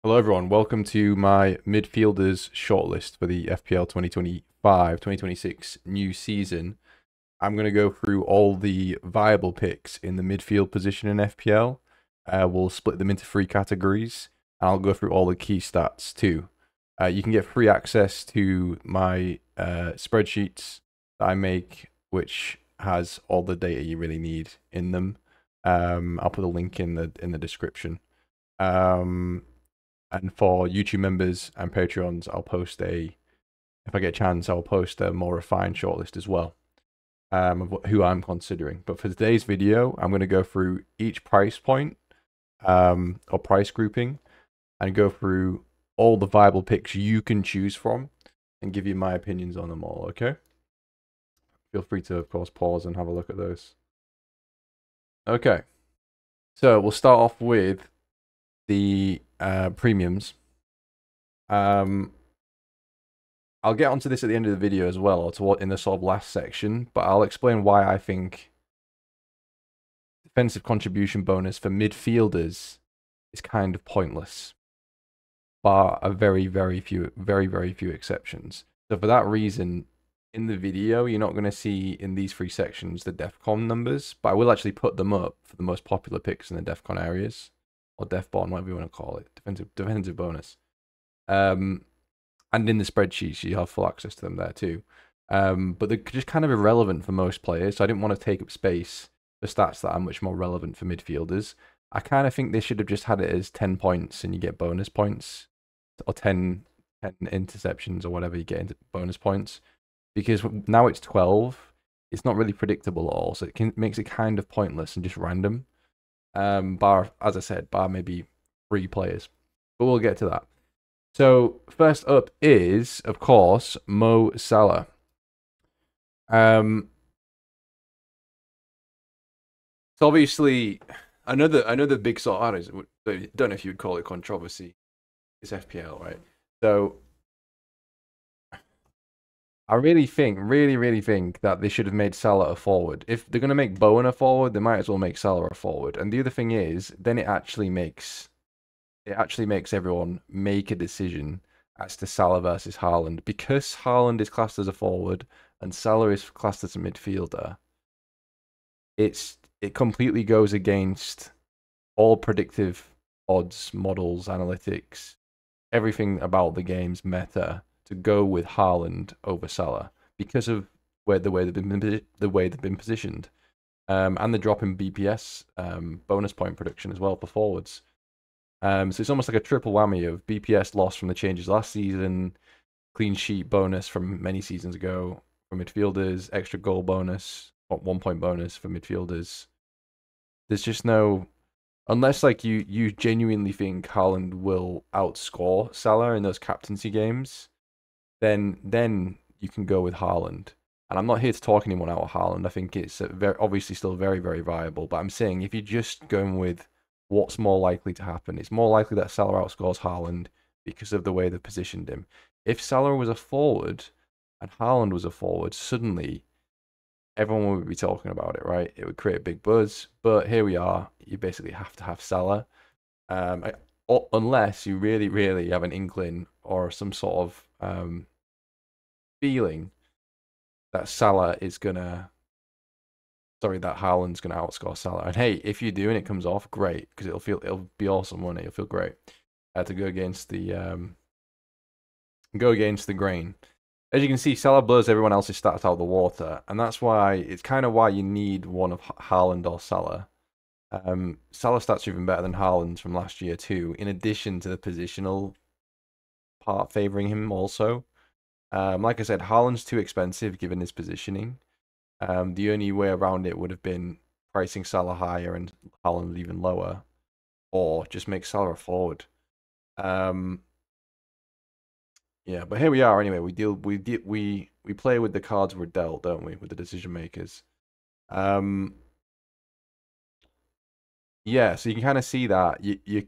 Hello everyone, welcome to my midfielders shortlist for the FPL 2025-2026 new season. I'm going to go through all the viable picks in the midfield position in FPL. We'll split them into three categories, and I'll go through all the key stats too. You can get free access to my spreadsheets that I make, which has all the data you really need in them. I'll put a link in the description. And for YouTube members and Patreons, if I get a chance, I'll post a more refined shortlist as well, of who I'm considering. But for today's video, I'm going to go through each price point, or price grouping, and go through all the viable picks you can choose from and give you my opinions on them all, okay? Feel free to, of course, pause and have a look at those. Okay, so we'll start off with the premiums. I'll get onto this at the end of the video as well, or in the sort of last section, but I'll explain why I think defensive contribution bonus for midfielders is kind of pointless, bar a very few exceptions. So for that reason, in the video, you're not going to see in these three sections the DEFCON numbers, but I will actually put them up for the most popular picks in the DEFCON areas, or DEFBON, whatever you want to call it, defensive bonus. And in the spreadsheets, you have full access to them there too. But they're just kind of irrelevant for most players, so I didn't want to take up space for stats that are much more relevant for midfielders. I kind of think they should have just had it as 10 points and you get bonus points, or 10 interceptions or whatever, you get into bonus points. Because now it's 12, it's not really predictable at all, so makes it kind of pointless and just random. Bar, as I said, bar maybe 3 players. But we'll get to that. So first up is, of course, Mo Salah. So obviously, another big sort of, I don't know if you would call it controversy, is FPL, right? So I really think that they should have made Salah a forward. If they're gonna make Bowen a forward, they might as well make Salah a forward. And the other thing is, then it actually makes everyone make a decision as to Salah versus Haaland, because Haaland is classed as a forward and Salah is classed as a midfielder. It completely goes against all predictive odds, models, analytics, everything about the game's meta to go with Haaland over Salah because of the way they've been positioned, and the drop in BPS, bonus point production as well for forwards. So it's almost like a triple whammy of BPS loss from the changes last season, clean sheet bonus from many seasons ago for midfielders, extra goal bonus, 1 point bonus for midfielders. There's just no, unless like you genuinely think Haaland will outscore Salah in those captaincy games, then you can go with Haaland. And I'm not here to talk anyone out of Haaland. I think it's obviously still very viable. But I'm saying if you're just going with what's more likely to happen, it's more likely that Salah outscores Haaland because of the way they've positioned him. If Salah was a forward and Haaland was a forward, suddenly everyone would be talking about it, right? It would create a big buzz. But here we are. You basically have to have Salah, unless you really have an inkling or some sort of feeling that that Haaland's gonna outscore Salah. And hey, if you do and it comes off, great, because it'll be awesome, won't it? It'll feel great to go against the grain. As you can see, Salah blows everyone else's stats out of the water, and that's why it's kind of why you need one of Haaland or Salah. Salah's stats are even better than Haaland's from last year too, in addition to the positional part favouring him also. Like I said, Haaland's too expensive given his positioning. The only way around it would have been pricing Salah higher and Haaland even lower, or just make Salah a forward. Yeah, but here we are anyway. We play with the cards we're dealt, don't we, with the decision makers. Yeah, so you can kind of see that you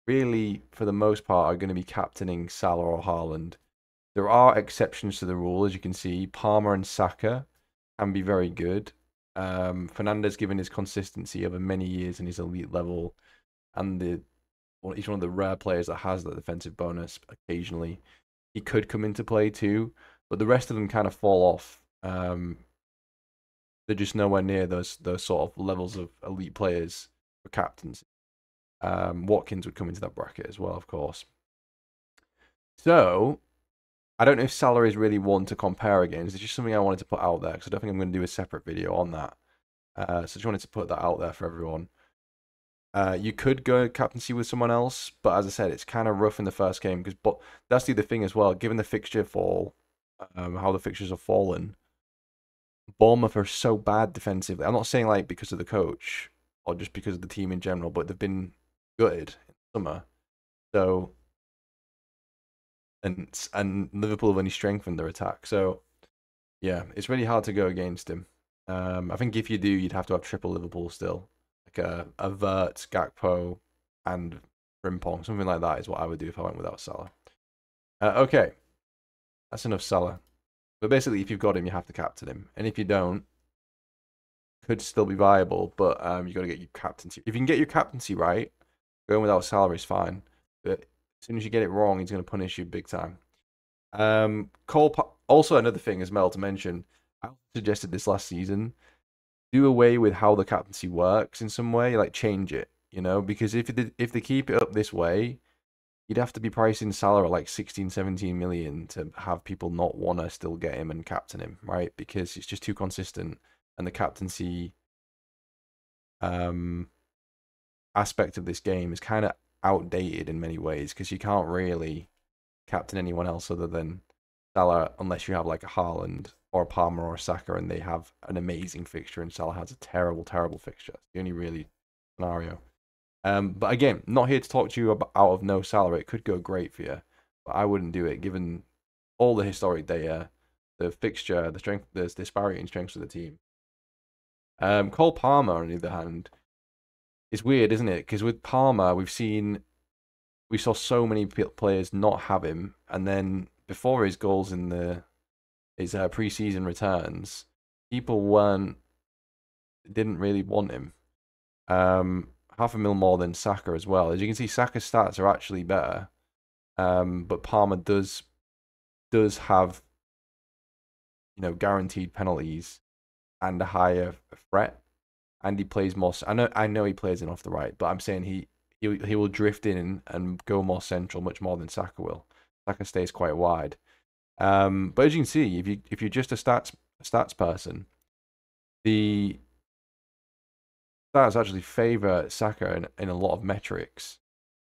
really, for the most part, are going to be captaining Salah or Haaland. There are exceptions to the rule, as you can see. Palmer and Saka can be very good. Fernandez, given his consistency over many years and his elite level, and the he's one of the rare players that has that defensive bonus occasionally. He could come into play too, but the rest of them kind of fall off. They're just nowhere near those sort of levels of elite players for captains. Watkins would come into that bracket as well, of course. So I don't know if Salah is really one to compare against. It's just something I wanted to put out there because I don't think I'm going to do a separate video on that. So just wanted to put that out there for everyone. You could go captaincy with someone else, but as I said, it's kind of rough in the first game because. But that's the other thing as well. Given the fixture fall, how the fixtures have fallen, Bournemouth are so bad defensively. I'm not saying like because of the coach or just because of the team in general, but they've been good in summer. So and Liverpool have only strengthened their attack. So yeah, it's really hard to go against him. I think if you do, you'd have to have triple Liverpool still, like a Vert, Gakpo, and Frimpong, something like that is what I would do if I went without Salah. Okay, that's enough Salah. But basically, if you've got him, you have to captain him, and if you don't, could still be viable. But you got to get your captaincy. If you can get your captaincy right, going without Salah is fine. But as soon as you get it wrong, he's going to punish you big time. Also another thing as well to mention. I suggested this last season. Do away with how the captaincy works in some way, like change it. Because if they keep it up this way, you'd have to be pricing Salah at like 16, 17 million to have people not want to still get him and captain him, right? Because it's just too consistent, and the captaincy aspect of this game is kind of outdated in many ways because you can't really captain anyone else other than Salah unless you have like a Haaland or a Palmer or a Saka and they have an amazing fixture and Salah has a terrible, terrible fixture. It's the only really scenario. But again, not here to talk to you about out of no Salah. It could go great for you, but I wouldn't do it given all the historic data, the fixture, the strength, there's disparity in strengths of the team. Cole Palmer, on the other hand, it's weird, isn't it? Because with Palmer, we saw so many players not have him, and then before his goals in his preseason returns, people didn't really want him. 500,000 more than Saka as well. As you can see, Saka's stats are actually better, but Palmer does have guaranteed penalties and a higher threat, and he plays more. I know he plays in off the right, but I'm saying he will drift in and go more central much more than Saka will. Saka stays quite wide. But as you can see, if you're just a stats person, the stats actually favour Saka in a lot of metrics.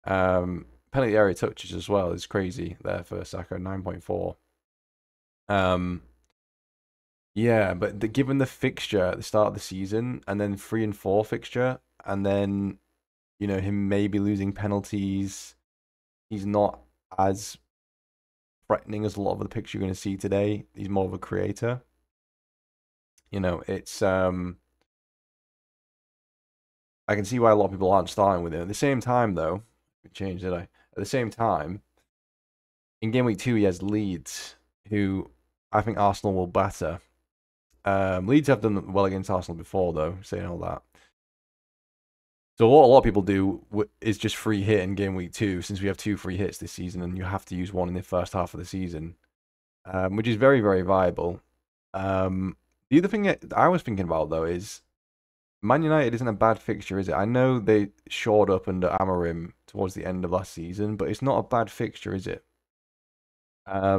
Penalty area touches as well is crazy there for Saka, 9.4. Yeah, but given the fixture at the start of the season, and then 3 and 4 fixture, and then him maybe losing penalties, he's not as threatening as a lot of the picks you're going to see today. He's more of a creator. It's I can see why a lot of people aren't starting with him. At the same time, though, changed did I? At the same time, in game week 2, he has Leeds, who I think Arsenal will batter. Leeds have done well against Arsenal before, though, saying all that. So what a lot of people do is just free hit in game week 2, since we have 2 free hits this season, and you have to use one in the first half of the season, which is very, very viable. The other thing that I was thinking about, though, is Man United isn't a bad fixture, is it? I know they shored up under Amorim towards the end of last season, but it's not a bad fixture, is it? I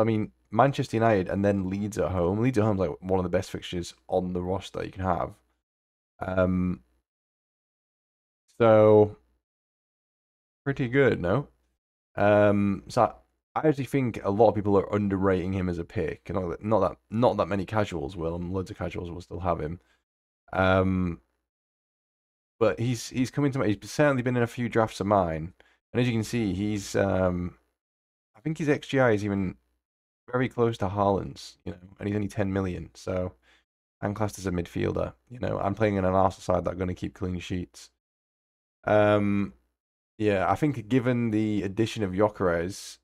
mean, Manchester United and then Leeds at home. Leeds at home is like one of the best fixtures on the roster you can have. So pretty good, no? So I actually think a lot of people are underrating him as a pick. Not that many casuals will, and loads of casuals will still have him. But he's coming to me. He's certainly been in a few drafts of mine, and as you can see, he's I think his XGI is even very close to Haaland's, and he's only 10 million. So I'm classed as a midfielder. I'm playing in an Arsenal side that are going to keep clean sheets. Yeah, I think given the addition of Gyökeres,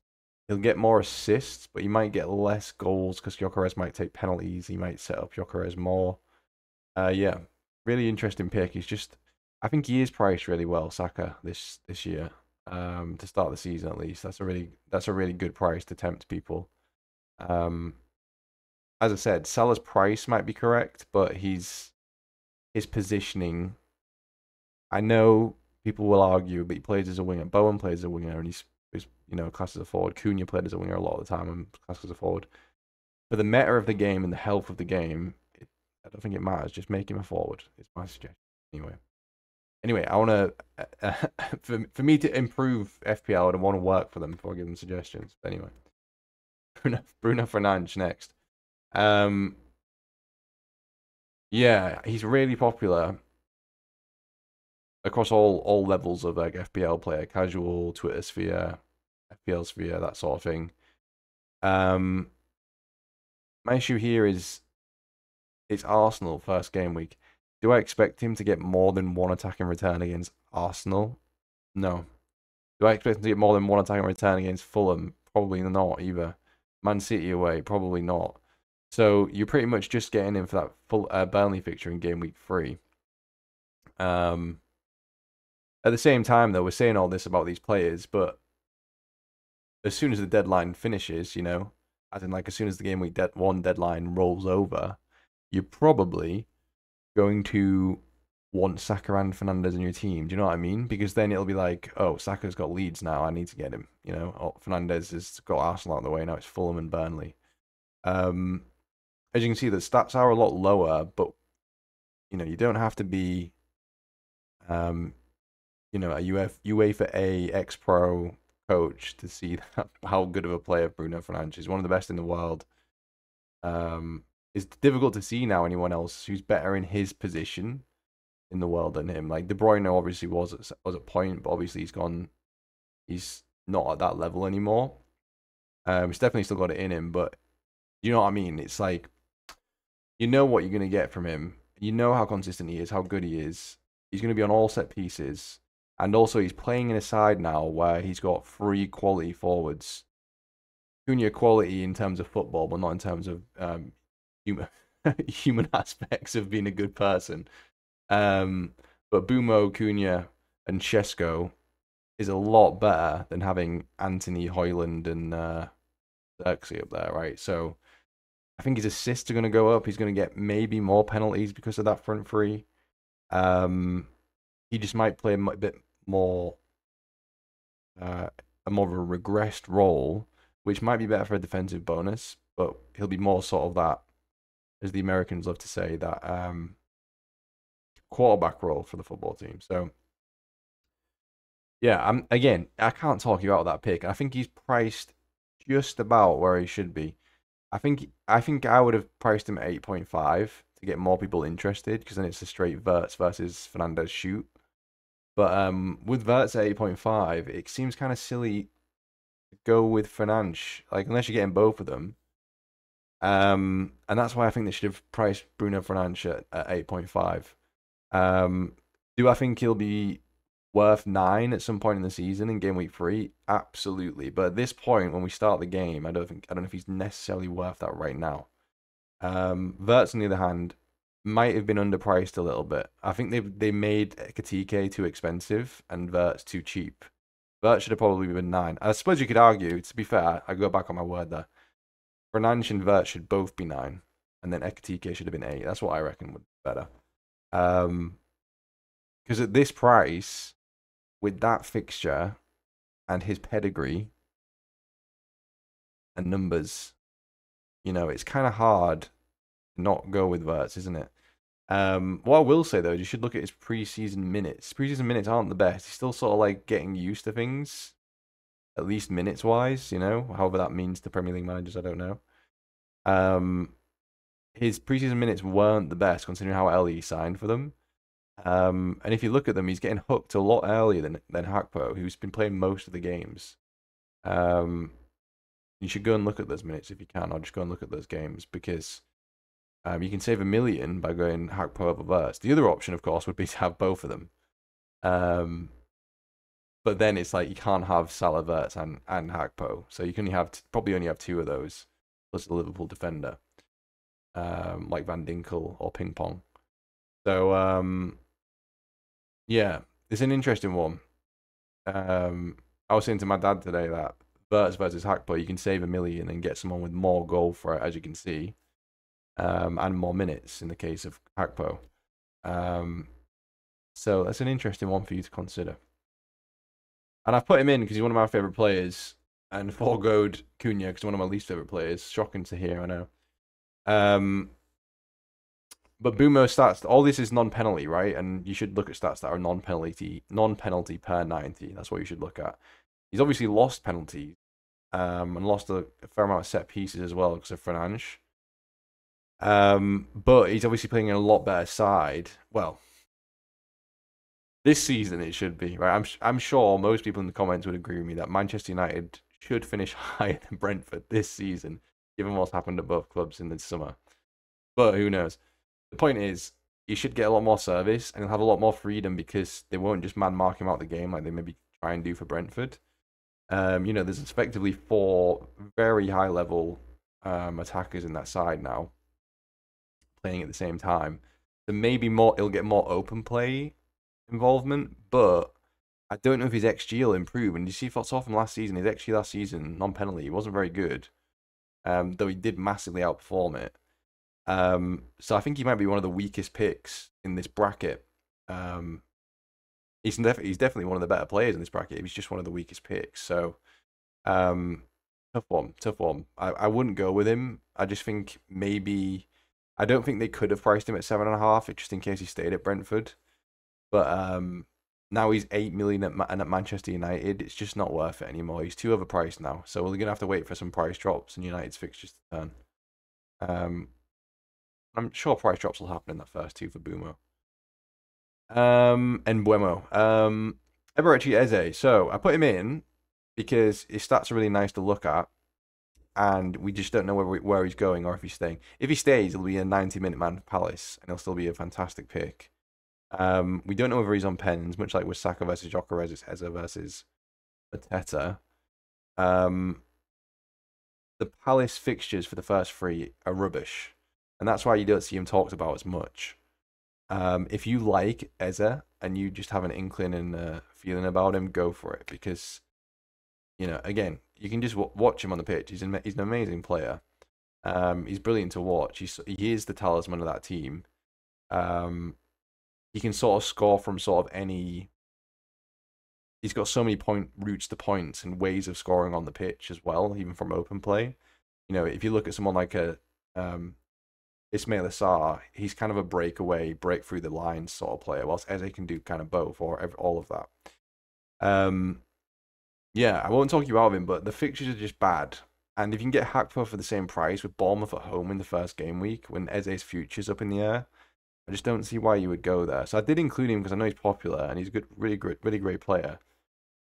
he'll get more assists, but he might get less goals because Gyökeres might take penalties. He might set up Gyökeres more. Yeah, really interesting pick. He's just I think he is priced really well, Saka, this year. To start the season at least. That's a really good price to tempt people. Um, as I said, Salah's price might be correct, but his positioning. I know people will argue, but he plays as a winger. Bowen plays as a winger, and he's classed as a forward. Cunha played as a winger a lot of the time, and classed as a forward. For the meta of the game and the health of the game, I don't think it matters. Just make him a forward. It's my suggestion. Anyway, I want to for me to improve FPL, I want to work for them before I give them suggestions. But anyway, Bruno Fernandes next. Yeah, he's really popular across all levels of like FPL player, casual, Twitter sphere, FPL sphere, that sort of thing. My issue here is it's Arsenal first game week. Do I expect him to get more than one attack in return against Arsenal? No. Do I expect him to get more than one attack in return against Fulham? Probably not either. Man City away? Probably not. So you're pretty much just getting in for that full Burnley fixture in game week 3. At the same time, though, we're saying all this about these players, but as soon as the deadline finishes, as in like as soon as the game week 1 deadline rolls over, you're probably going to want Saka and Fernandes in your team. Do you know what I mean? Because then it'll be like, oh, Saka's got Leeds now. I need to get him. Oh, Fernandes has got Arsenal out of the way. Now it's Fulham and Burnley. As you can see, the stats are a lot lower, but you don't have to be, a UEFA A ex-pro coach to see how good of a player Bruno Fernandes is. One of the best in the world. It's difficult to see now anyone else who's better in his position in the world than him. Like De Bruyne obviously was at point, but obviously he's not at that level anymore. He's definitely still got it in him, but you know what I mean? It's like you know what you're gonna get from him. You know how consistent he is, how good he is. He's gonna be on all set pieces, and also he's playing in a side now where he's got 3 quality forwards. Cunha quality in terms of football, but not in terms of human human aspects of being a good person. But Bumo, Cunha, and Shesko is a lot better than having Anthony, Hoyland, and Xerxes up there, right? So I think his assists are going to go up. He's going to get maybe more penalties because of that front three. He just might play a bit more, a more of a regressed role, which might be better for a defensive bonus, but he'll be more sort of that, as the Americans love to say, that quarterback role for the football team. So yeah, I can't talk you out of that pick. I think he's priced just about where he should be. I would have priced him at 8.5 to get more people interested, because then it's a straight Verts versus Fernandes shoot. But with Verts at 8.5, it seems kind of silly to go with Fernandes, like unless you're getting both of them. And that's why I think they should have priced Bruno Fernandes at 8.5. Do I think he'll be worth 9 at some point in the season in game week 3? Absolutely. But at this point, when we start the game, I don't know if he's necessarily worth that right now. Verts, on the other hand, might have been underpriced a little bit. I think they made Ekitike too expensive and Verts too cheap. Verts should have probably been 9. I suppose you could argue, to be fair, I go back on my word there. Fernandes and Verts should both be 9, and then Ekitike should have been 8. That's what I reckon would be better. Because at this price, with that fixture and his pedigree and numbers, it's kind of hard to not go with Verts, isn't it? What I will say though is you should look at his preseason minutes. Preseason minutes aren't the best. He's still sort of like getting used to things, at least minutes wise. However that means to Premier League managers, I don't know. His preseason minutes weren't the best considering how early he signed for them. And if you look at them, he's getting hooked a lot earlier than Hakpo, who's been playing most of the games. You should go and look at those minutes if you can, or just go and look at those games, because you can save $1 million by going Hakpo over Verts. The other option, of course, would be to have both of them. But then it's like you can't have Salah, Verts, and Hakpo, so you can probably only have 2 of those plus a Liverpool defender, like Van Dinkel or Ping Pong. So Yeah, it's an interesting one. I was saying to my dad today that Verts versus Hackpo, you can save 1 million and get someone with more goal for it, as you can see, and more minutes in the case of Hackpo. Um, so that's an interesting one for you to consider. And I've put him in because he's one of my favorite players, and foregoed Cunha because he's one of my least favorite players. Shocking to hear, I know. Um, but Bumo stats, all this is non-penalty, right? And you should look at stats that are non-penalty per 90. That's what you should look at. He's obviously lost penalties, and lost a fair amount of set pieces as well because of Fernandes. But he's obviously playing in a lot better side. Well, this season it should be, right? I'm sure most people in the comments would agree with me that Manchester United should finish higher than Brentford this season, given what's happened at both clubs in the summer. But who knows? The point is, he should get a lot more service and he'll have a lot more freedom because they won't just man mark him out the game like they maybe try and do for Brentford. There's effectively 4 very high level attackers in that side now playing at the same time. So maybe it'll get more open play involvement, but I don't know if his XG will improve. And you see, for from last season, his XG last season, non-penalty, he wasn't very good, though he did massively outperform it. So I think he might be one of the weakest picks in this bracket. He's definitely one of the better players in this bracket. He's just one of the weakest picks. So, tough one, tough one. I wouldn't go with him. I just think maybe I don't think they could have priced him at 7.5, just in case he stayed at Brentford. But now he's 8 million at Manchester United. It's just not worth it anymore. He's too overpriced now. So we're gonna have to wait for some price drops and United's fixtures to turn. I'm sure price drops will happen in that first 2 for Bumo. And Buemo. Eberechi Eze. So I put him in because his stats are really nice to look at, and we just don't know where he's going or if he's staying. If he stays, he'll be a 90-minute man for Palace, and he'll still be a fantastic pick. We don't know whether he's on pens, much like with Saka versus Gyökeres, Eze versus Mateta. The Palace fixtures for the first 3 are rubbish, and that's why you don't see him talked about as much. If you like Eze and you just have an inkling and feeling about him, go for it because, again, you can just watch him on the pitch. He's an amazing player. He's brilliant to watch. He is the talisman of that team. He can sort of score from sort of any. He's got so many routes to points and ways of scoring on the pitch as well, even from open play. If you look at someone like Ismail Assar, he's kind of a break through the lines sort of player, whilst Eze can do kind of both or all of that. Yeah, I won't talk you out of him, but the fixtures are just bad. And if you can get Hackpo for the same price with Bournemouth at home in the first game week when Eze's future's up in the air, I just don't see why you would go there. So I did include him because I know he's popular and he's a good, really great player.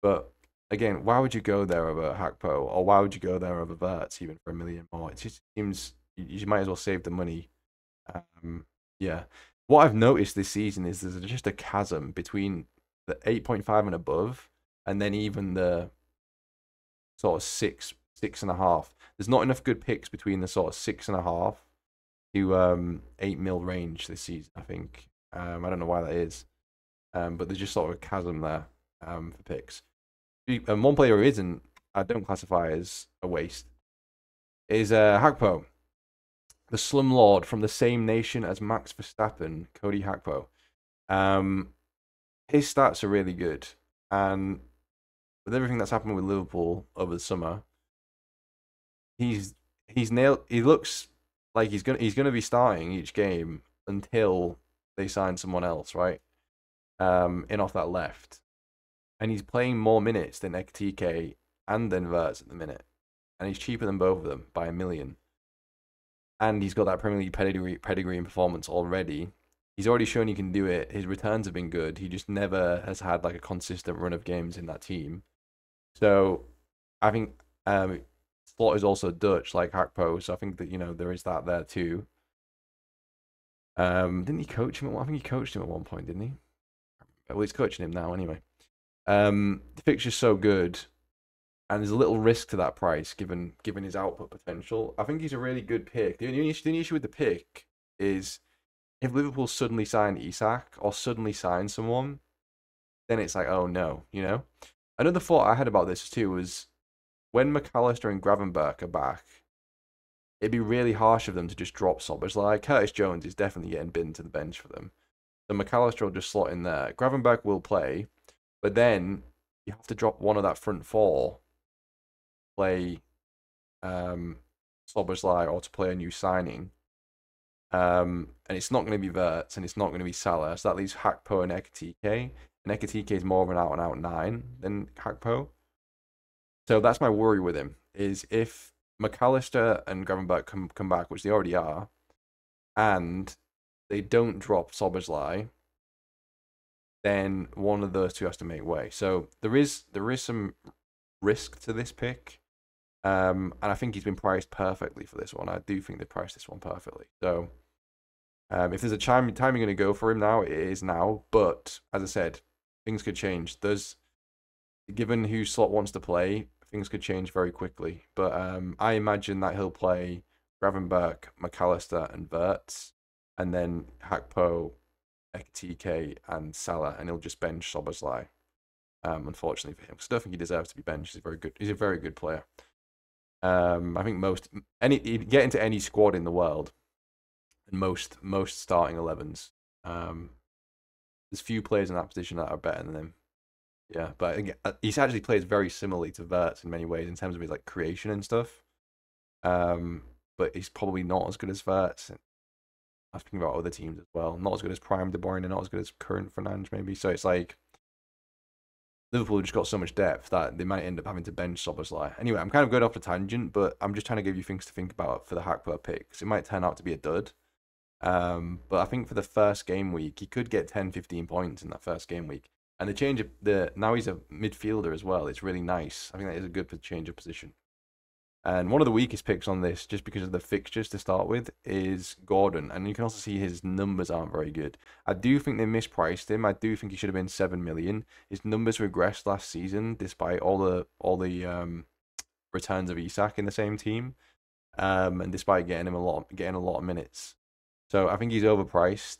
But again, why would you go there over Hackpo, or why would you go there over Verts even for 1 million more? It just seems you might as well save the money. Yeah. What I've noticed this season is there's just a chasm between the 8.5 and above, and then even the sort of 6.5. There's not enough good picks between the sort of 6.5 to 8 mil range this season, I think. I don't know why that is. But there's just sort of a chasm there for picks. And one player who isn't, I don't classify as a waste, is Hackpo, the slumlord from the same nation as Max Verstappen, Cody Hackpo. His stats are really good, and with everything that's happened with Liverpool over the summer, he's nailed. He looks like he's gonna be starting each game until they sign someone else, right? In off that left, and he's playing more minutes than Ekitike and then Verts at the minute, and he's cheaper than both of them by 1 million. And he's got that Premier League pedigree and performance already. He's already shown he can do it. His returns have been good. He just never has had like a consistent run of games in that team. So I think Slot is also Dutch like Hackpo, so I think that there is that there too. Didn't he coach him? I think he coached him at one point, didn't he? Well, he's coaching him now anyway. The fixture's so good, and there's a little risk to that price given his output potential. I think he's a really good pick. The only issue with the pick is if Liverpool suddenly sign Isak or suddenly sign someone, then it's like, oh no, you know? Another thought I had about this too was when McAllister and Gravenberch are back, it'd be really harsh of them to just drop Sobbers. Like Curtis Jones is definitely getting binned to the bench for them. So McAllister will just slot in there. Gravenberch will play, but then you have to drop one of that front four, play Soboslai or to play a new signing. And it's not going to be Verts and it's not going to be Salah. So that leaves Hakpo and Ekatike. And Ekatike is more of an out-and-out 9 than Hakpo. So that's my worry with him, is if McAllister and Gravenberch come back, which they already are, and they don't drop Soboslai, then one of those two has to make way. So there is some risk to this pick. And I think he's been priced perfectly for this one. I do think they priced this one perfectly. So if there's a time you're going to go for him now, it is now. But as I said, things could change. Given who slot wants to play, things could change very quickly. But I imagine that he'll play Gravenberch, McAllister, and Verts, and then Hakpo, Ekatike, and Salah, and he'll just bench Soboslai. Unfortunately for him, because I don't think he deserves to be benched. He's a very good player. I think you get into any squad in the world, and most starting 11s. There's few players in that position that are better than him. Yeah, but again, he actually plays very similarly to Verts in many ways in terms of his like creation and stuff. But he's probably not as good as Verts. I was thinking about other teams as well. Not as good as Prime De Bruyne, and not as good as current Fernandes maybe. So it's like Liverpool just got so much depth that they might end up having to bench Szoboszlai. Anyway, I'm kind of going off the tangent, but I'm just trying to give you things to think about for the Hakpo pick, because it might turn out to be a dud. But I think for the first game week, he could get 10, 15 points in that first game week. And the change of now he's a midfielder as well. It's really nice. I think that is a good change of position. And one of the weakest picks on this, just because of the fixtures to start with, is Gordon. And you can also see his numbers aren't very good. I do think they mispriced him. I do think he should have been 7 million. His numbers regressed last season, despite all the returns of Isak in the same team, and despite getting a lot of minutes. So I think he's overpriced.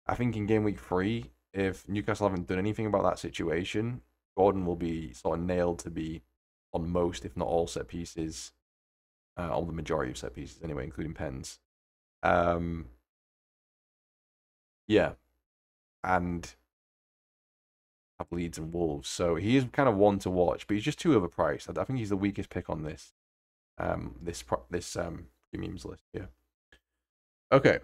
I think in game week 3, if Newcastle haven't done anything about that situation, Gordon will be sort of nailed to be on most, if not all, set pieces. On the majority of set pieces anyway, including pens. Yeah. And have Leeds and Wolves. So he is kind of one to watch, but he's just too overpriced. I think he's the weakest pick on this premiums list. Yeah. Okay.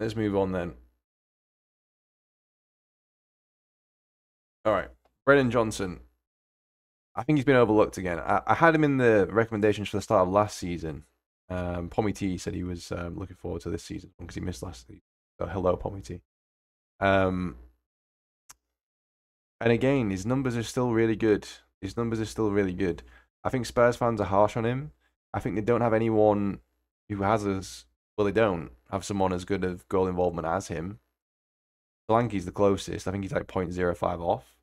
Let's move on then. All right. Brennan Johnson. I think he's been overlooked again. I had him in the recommendations for the start of last season. Pommy T said he was looking forward to this season because he missed last season. So hello, Pommy T. And again, his numbers are still really good. I think Spurs fans are harsh on him. I think they don't have anyone who has they don't have someone as good of goal involvement as him. Solanke's the closest. I think he's like 0.05 off.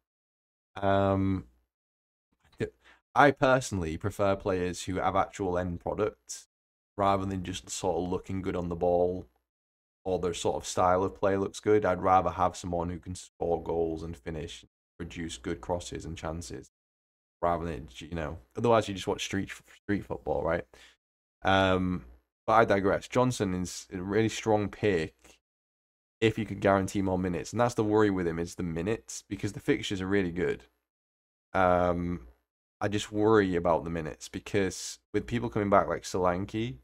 I personally prefer players who have actual end products rather than just sort of looking good on the ball or their sort of style of play looks good. I'd rather have someone who can score goals and finish, produce good crosses and chances rather than, otherwise you just watch street football, right? But I digress. Johnson is a really strong pick if you could guarantee more minutes. And that's the worry with him, is the minutes, because the fixtures are really good. I just worry about the minutes because with people coming back like Solanke,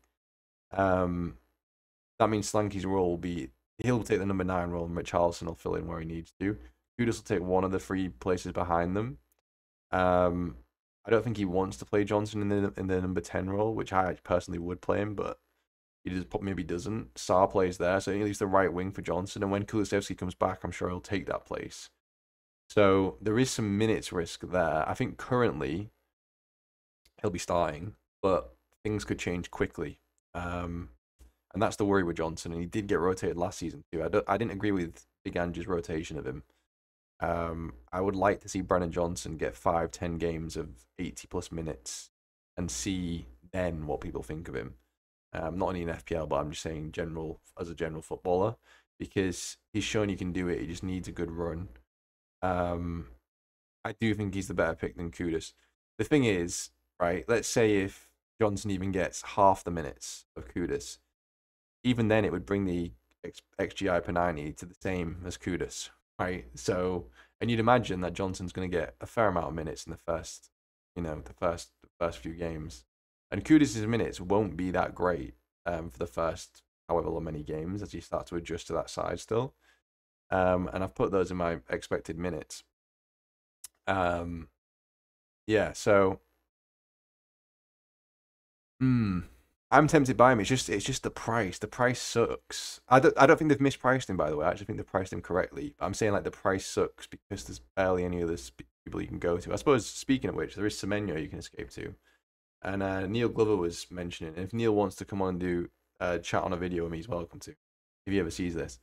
that means Solanke's role will he'll take the number 9 role and Richarlison will fill in where he needs to. Kudus will take one of the 3 places behind them. I don't think he wants to play Johnson in the number 10 role, which I personally would play him, but he just maybe doesn't. Sarr plays there, so he leaves the right wing for Johnson, and when Kulusevski comes back, I'm sure he'll take that place. So there is some minutes risk there. I think currently he'll be starting, but things could change quickly. And that's the worry with Johnson. And he did get rotated last season too. I didn't agree with Big Ange's rotation of him. I would like to see Brennan Johnson get 5-10 games of 80+ minutes and see then what people think of him. Not only in FPL, but I'm just saying as a general footballer. because he's shown he can do it. He just needs a good run. I do think he's the better pick than Kudus. The thing is, right, let's say if Johnson even gets half the minutes of Kudus, even then it would bring the XGI per 90 to the same as Kudus, right? So, and you'd imagine that Johnson's going to get a fair amount of minutes in the first, the first few games. And Kudus' minutes won't be that great for the first however many games as you start to adjust to that size still. And I've put those in my expected minutes. Yeah, so I'm tempted by him. It's just the price. The price sucks. I don't think they've mispriced him, by the way. I actually think they've priced him correctly. I'm saying like the price sucks because there's barely any other people you can go to. I suppose speaking of which, there is Semenyo you can escape to. And Neil Glover was mentioning, if Neil wants to come on and do chat on a video with me, he's welcome to, if he ever sees this.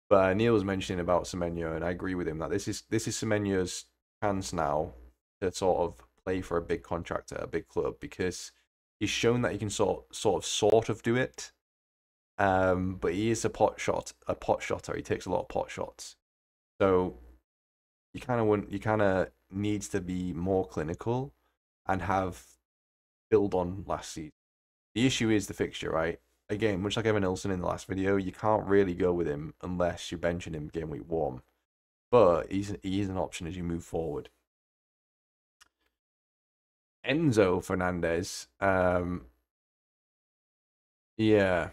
But Neil was mentioning about Semenyo, and I agree with him that this is Semenyo's chance now to sort of play for a big contract at a big club, because he's shown that he can sort of do it. But he is a pot shotter. He takes a lot of pot shots. So you kind of needs to be more clinical and have build on last season. The issue is the fixture, right? Again, much like Evan Nilsson in the last video, you can't really go with him unless you're benching him game week 1. But he is an option as you move forward. Enzo Fernandez, yeah.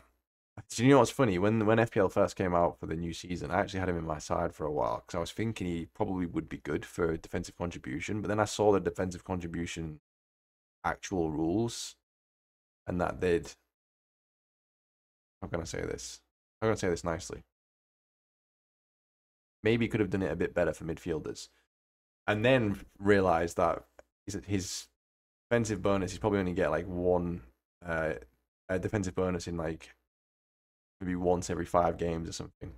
Do you know what's funny? When FPL first came out for the new season, I actually had him in my side for a while because I was thinking he probably would be good for defensive contribution. But then I saw the defensive contribution actual rules, and that did. How can I say this? How can I say this nicely? Maybe he could have done it a bit better for midfielders, and then realized that his defensive bonus, he's probably only get like one defensive bonus in like maybe once every 5 games or something,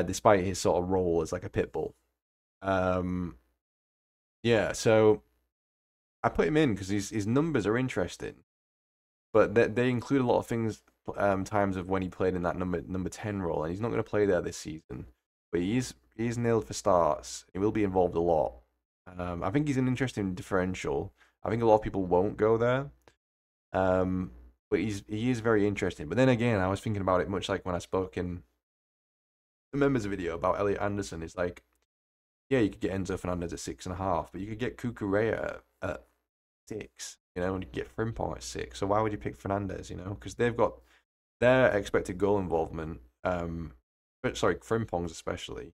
despite his sort of role as like a pit bull. Yeah, so I put him in because his numbers are interesting, but they include a lot of things, times of when he played in that number 10 role, and he's not going to play there this season. But he's nailed for starts. He will be involved a lot. I think he's an interesting differential. I think a lot of people won't go there. But he is very interesting. But then again, I was thinking about it much like when I spoke in the members video about Elliot Anderson. It's like, yeah, you could get Enzo Fernandez at 6.5, but you could get Cucurella at 6, and you could get Frimpong at 6. So why would you pick Fernandez, Because they've got their expected goal involvement, Frimpong's especially,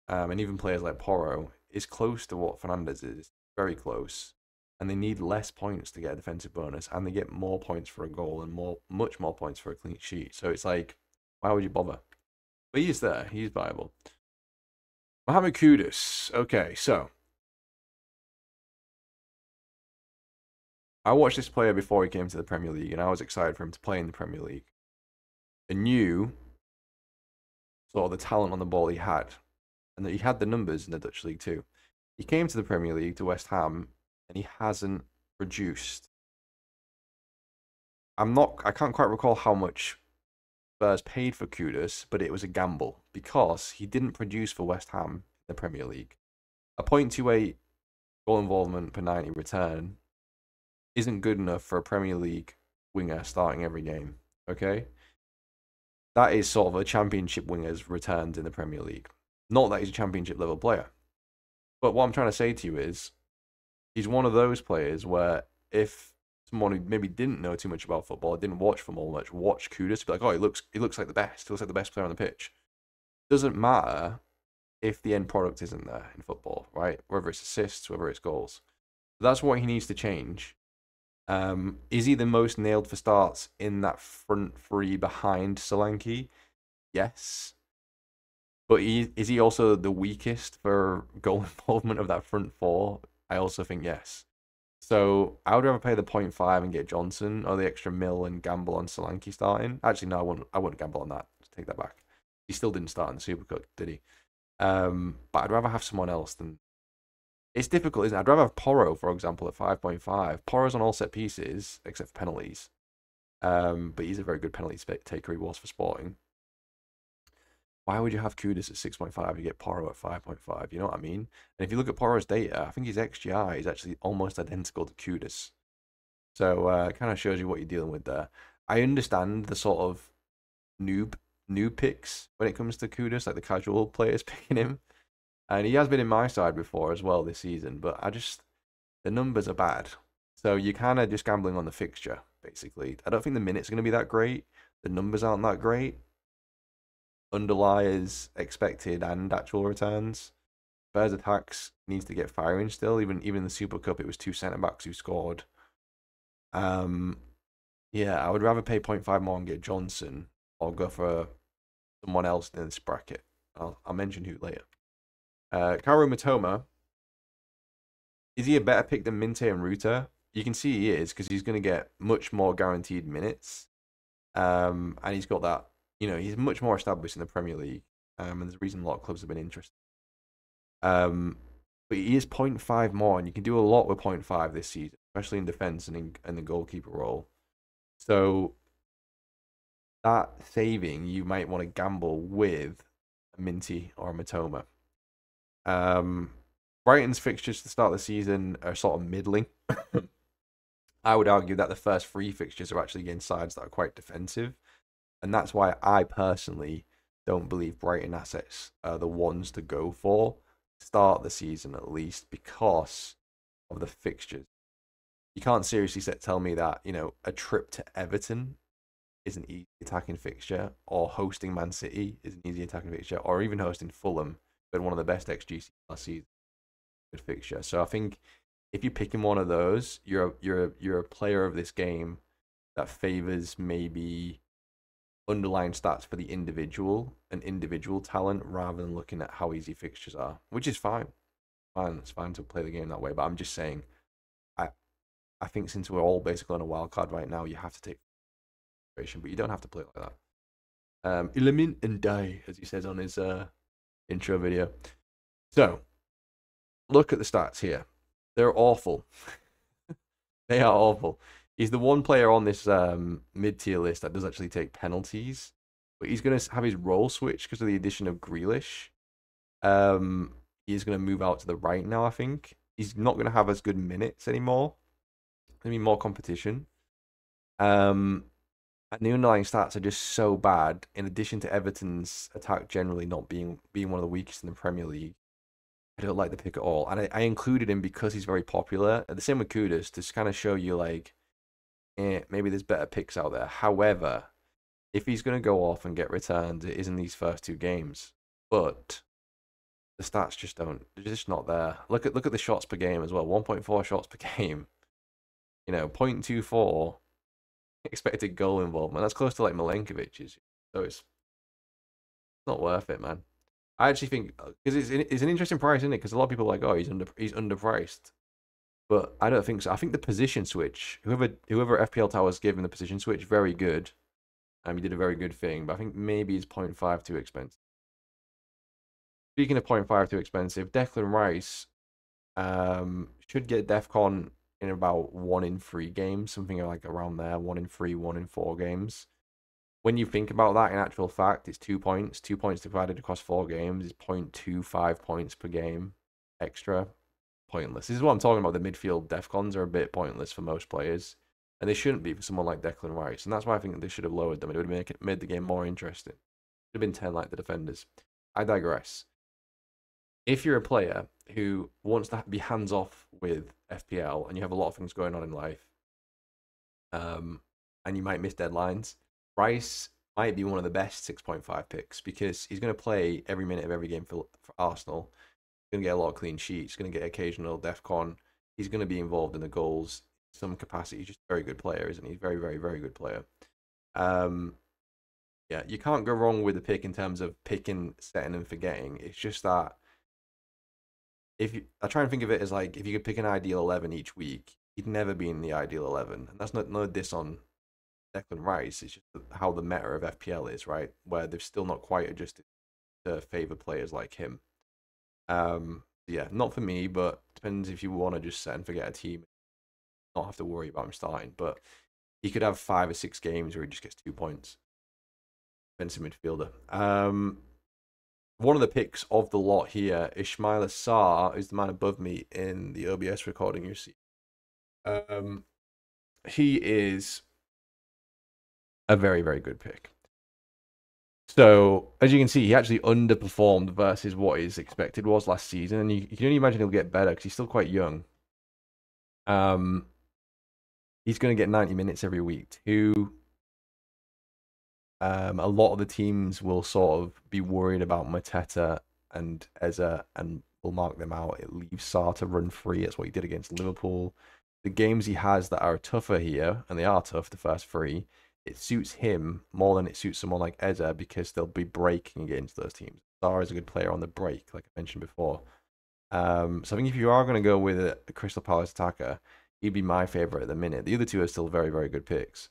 and even players like Porro, is close to what Fernandez is, very close. And they need less points to get a defensive bonus, and they get more points for a goal and much more points for a clean sheet. So it's like, why would you bother? But he's there. He's viable. Mohamed Kudus. Okay, so I watched this player before he came to the Premier League, and I was excited for him to play in the Premier League. I knew sort of the talent on the ball he had, and that he had the numbers in the Dutch League too. He came to the Premier League, to West Ham, and he hasn't produced. I can't quite recall how much Spurs paid for Kudus, but it was a gamble because he didn't produce for West Ham in the Premier League. A 0.28 goal involvement per 90 return isn't good enough for a Premier League winger starting every game, okay? That is sort of a championship winger's returns in the Premier League. Not that he's a championship level player. But what I'm trying to say to you is, he's one of those players where if someone who maybe didn't know too much about football, didn't watch football much, watch Kudus, be like, oh, he looks like the best. He looks like the best player on the pitch. Doesn't matter if the end product isn't there in football, right? Whether it's assists, whether it's goals. That's what he needs to change. Is he the most nailed for starts in that front three behind Solanke? Yes. But is he also the weakest for goal involvement of that front 4? I also think yes. So I would rather pay the 0.5 and get Johnson, or the extra mil and gamble on Solanke starting. Actually, no, I wouldn't gamble on that. Take that back. He still didn't start in the Supercup, did he? But I'd rather have someone else than. It's difficult, isn't it? I'd rather have Porro, for example, at 5.5. Porro's on all set pieces, except for penalties. But he's a very good penalty taker. He was for Sporting. why would you have Kudus at 6.5? You get Porro at 5.5. You know what I mean? And if you look at Porro's data, I think his XGI is actually almost identical to Kudus. So it kind of shows you what you're dealing with there. I understand the sort of noob picks when it comes to Kudus, like the casual players picking him. And he has been in my side before as well this season, but the numbers are bad. So you're kind of just gambling on the fixture, basically. I don't think the minutes are going to be that great. The numbers aren't that great. Underliers, expected, and actual returns. Spurs attacks needs to get firing still. Even in the Super Cup, it was 2 centre backs who scored. Yeah, I would rather pay 0.5 more and get Johnson or go for someone else in this bracket. I'll mention who later. Kaoru Mitoma, is he a better pick than Minte and Ruta? You can see he is because he's going to get much more guaranteed minutes. And he's got that, he's much more established in the Premier League. And there's a reason a lot of clubs have been interested. But he is 0.5 more, and you can do a lot with 0.5 this season, especially in defense and in the goalkeeper role. So that saving, you might want to gamble with a Minty or a Matoma. Brighton's fixtures to start the season are sort of middling. I would argue that the first 3 fixtures are actually against sides that are quite defensive. And that's why I personally don't believe Brighton assets are the ones to go for start the season, at least because of the fixtures. You can't seriously tell me that, a trip to Everton is an easy attacking fixture, or hosting Man City is an easy attacking fixture, or even hosting Fulham, but one of the best XGC last season, good fixture. So I think if you're picking one of those, you're a player of this game that favors maybe underlying stats for the individual and individual talent rather than looking at how easy fixtures are, which is fine. It's fine to play the game that way, but I'm just saying, I think since we're all basically on a wild card right now, you have to take consideration, but you don't have to play like that. Elimin and die, as he says on his intro video. So, look at the stats here. They're awful. They are awful. He's the one player on this mid-tier list that does actually take penalties, but he's going to have his role switch because of the addition of Grealish. He's going to move out to the right now, I think. He's not going to have as good minutes anymore. There's going to be more competition. And the underlying stats are just so bad, in addition to Everton's attack generally not being one of the weakest in the Premier League. I don't like the pick at all. And I included him because he's very popular. The same with Kudus, to kind of show you, like, maybe there's better picks out there. However, if he's going to go off and get returned, it is in these first 2 games. But the stats just they're just not there. Look at the shots per game as well. 1.4 shots per game. 0.24 expected goal involvement. That's close to like Milenkovic's. So it's not worth it, man. I actually think because it's an interesting price, isn't it? Because a lot of people are like, oh, he's underpriced. But I don't think so. I think the position switch, whoever FPL Towers gave him the position switch, very good. He did a very good thing. But I think maybe he's 0.5 too expensive. Speaking of 0.5 too expensive, Declan Rice should get DEFCON in about 1 in 3 games, something like around there, 1 in 3, 1 in 4 games. When you think about that, in actual fact, it's 2 points. 2 points divided across 4 games is 0.25 points per game extra. Pointless. This is what I'm talking about. The midfield DEFCONs are a bit pointless for most players, and they shouldn't be for someone like Declan Rice. And that's why I think they should have lowered them. It would have made the game more interesting. It would have been 10 like the defenders. I digress. If you're a player who wants to be hands off with FPL and you have a lot of things going on in life, and you might miss deadlines, Rice might be one of the best 6.5 picks because he's going to play every minute of every game for Arsenal. He's going to get a lot of clean sheets. He's going to get occasional DEFCON. He's going to be involved in the goals in some capacity. He's just a very good player, isn't he? Very, very, very good player. Yeah, you can't go wrong with the pick in terms of picking, setting, and forgetting. It's just that I try and think of it as like if you could pick an ideal 11 each week, he'd never be in the ideal 11. And that's not no diss on Declan Rice. It's just how the meta of FPL is, right? Where they're still not quite adjusted to favour players like him. Yeah, not for me, but depends if you want to just set and forget a team, not have to worry about him starting. But he could have 5 or 6 games where he just gets 2 points. Defensive midfielder. one of the picks of the lot here, Ismail Assar, is the man above me in the OBS recording you see. He is a very, very good pick. So, as you can see, he actually underperformed versus what his expected was last season, and you can only imagine he'll get better because he's still quite young. He's going to get 90 minutes every week too. A lot of the teams will sort of be worried about Mateta and Eza and will mark them out. It leaves Sarr to run free. That's what he did against Liverpool. The games he has that are tougher here, and they are tough, the first three, it suits him more than it suits someone like Eza because they'll be breaking against those teams. Sarr is a good player on the break, like I mentioned before. So I think if you are going to go with a Crystal Palace attacker, he'd be my favorite at the minute. The other two are still very, very good picks.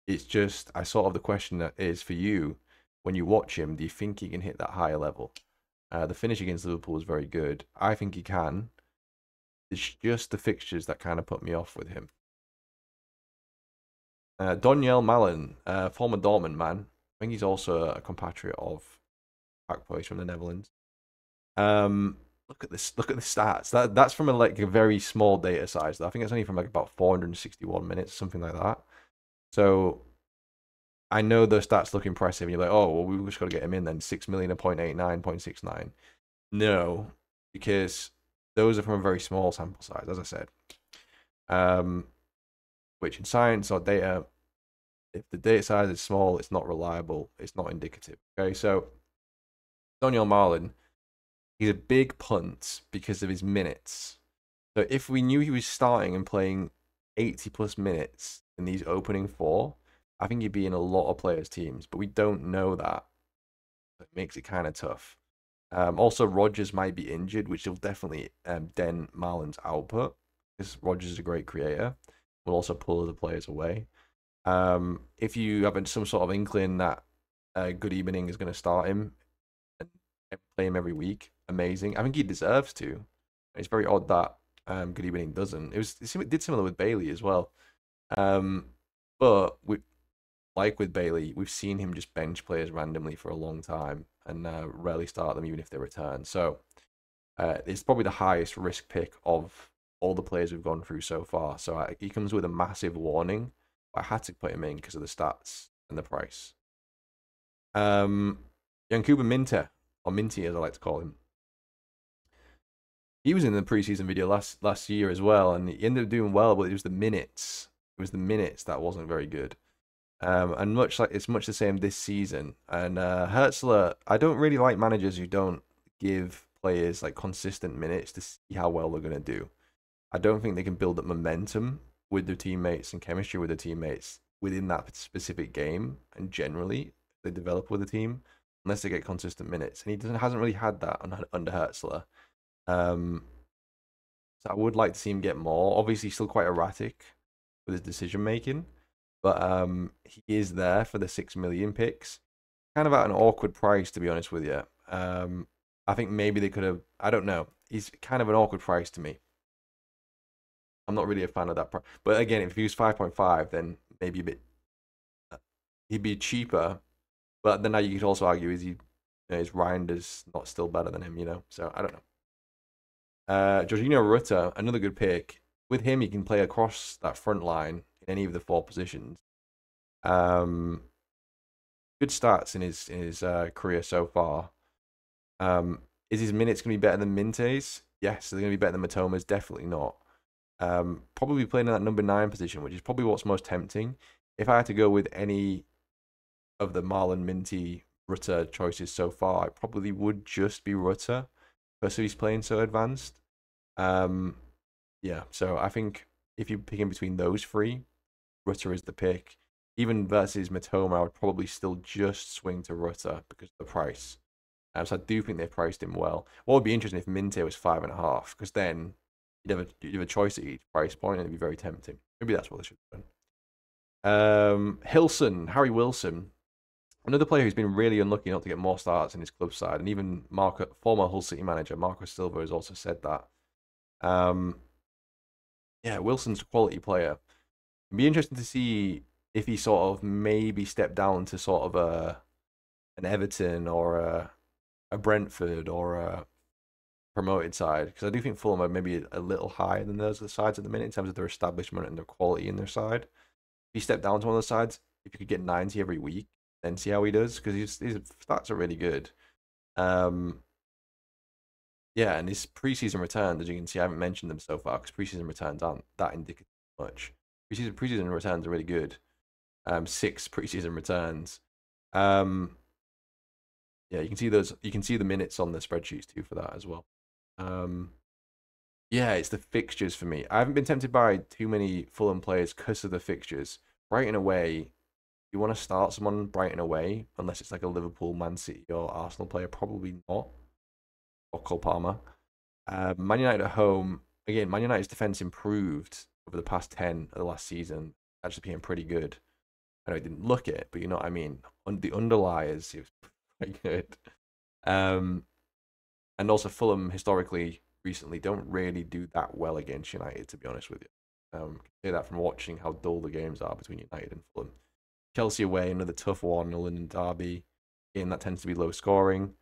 It's just, I sort of the question that is for you, when you watch him, do you think he can hit that higher level? The finish against Liverpool was very good. I think he can. It's just the fixtures that kind of put me off with him. Daniel Malen, former Dortmund man. I think he's also a compatriot of Akpo. He's from the Netherlands. Look at this. Look at the stats. That's from a very small data size. I think it's only from like about 461 minutes, something like that. So I know those stats look impressive, and you're like, oh, well, we've just got to get him in then. 6 million, a 0.89, 0.69. No, because those are from a very small sample size, as I said. Which in science or data, if the data size is small, it's not reliable, it's not indicative. Okay, so Daniel Marlin, he's a big punt because of his minutes. So if we knew he was starting and playing 80 plus minutes in these opening four, I think he'd be in a lot of players' teams, but we don't know that. It makes it kind of tough. Also, Rodgers might be injured, which will definitely dent Marlin's output, because Rodgers is a great creator. Will also pull other players away. If you have some sort of inkling that Good Evening is going to start him and play him every week, amazing. I think he deserves to. It's very odd that Good Evening doesn't. It did similar with Bailey as well. But like with Bailey, we've seen him just bench players randomly for a long time and rarely start them even if they return. So it's probably the highest risk pick of all the players we've gone through so far. So he comes with a massive warning. I had to put him in because of the stats and the price. Yankuba Minter, or Minty as I like to call him. He was in the preseason video last year as well, and he ended up doing well, but it was the minutes. It was the minutes that wasn't very good. And it's much the same this season. And Hertzler, I don't really like managers who don't give players like consistent minutes to see how well they're going to do. I don't think they can build up momentum with their teammates and chemistry with their teammates within that specific game. And generally, they develop with the team unless they get consistent minutes. And he hasn't really had that under Hertzler. So I would like to see him get more. Obviously, still quite erratic with his decision making. But he is there for the 6 million picks. Kind of at an awkward price, to be honest with you. I think maybe they could have. I don't know. He's kind of an awkward price to me. I'm not really a fan of that price. But again, if he was 5.5, then maybe a bit. He'd be cheaper. But then now you could also argue is Reinders not still better than him? So I don't know. Jorginho Rutter, another good pick. With him, he can play across that front line in any of the four positions. Good stats in his career so far. Is his minutes going to be better than Minte's? Yes. They're going to be better than Matoma's? Definitely not. Probably playing in that number 9 position, which is probably what's most tempting. If I had to go with any of the Marlon, Minty, Rutter choices so far, it probably would just be Rutter, because he's playing so advanced. Yeah, so I think if you pick in between those three, Rutter is the pick. Even versus Matoma, I would probably still just swing to Rutter because of the price. So I do think they've priced him well. What would be interesting if Minte was 5.5, because then you'd have a choice at each price point, and it'd be very tempting. Maybe that's what they should have done. Hilson, Harry Wilson, another player who's been really unlucky not to get more starts in his club side, and even former Hull City manager Marco Silva has also said that. Yeah, Wilson's a quality player. It'd be interesting to see if he sort of maybe stepped down to sort of an Everton or a Brentford or a promoted side, because I do think Fulham are maybe a little higher than those other sides at the minute in terms of their establishment and their quality in their side. If you step down to one of the sides, if you could get 90 every week, then see how he does, because his stats are really good. Um, yeah, and his preseason returns, as you can see, I haven't mentioned them so far because preseason returns aren't that indicative much. Preseason returns are really good. 6 preseason returns. Yeah, you can see those. You can see the minutes on the spreadsheets too for that as well. Yeah, it's the fixtures for me. I haven't been tempted by too many Fulham players because of the fixtures. Brighton away, you want to start someone Brighton away, unless it's like a Liverpool, Man City, or Arsenal player, probably not. Or Cole Palmer. Man United at home, again, Man United's defense improved over the past 10 of the last season, actually being pretty good. I know I didn't look at it, but you know what I mean. The underliers, it was pretty good. Um, and also Fulham historically recently don't really do that well against United, to be honest with you. I can say that from watching how dull the games are between United and Fulham. Chelsea away, another tough one, the London derby. Again, that tends to be low scoring.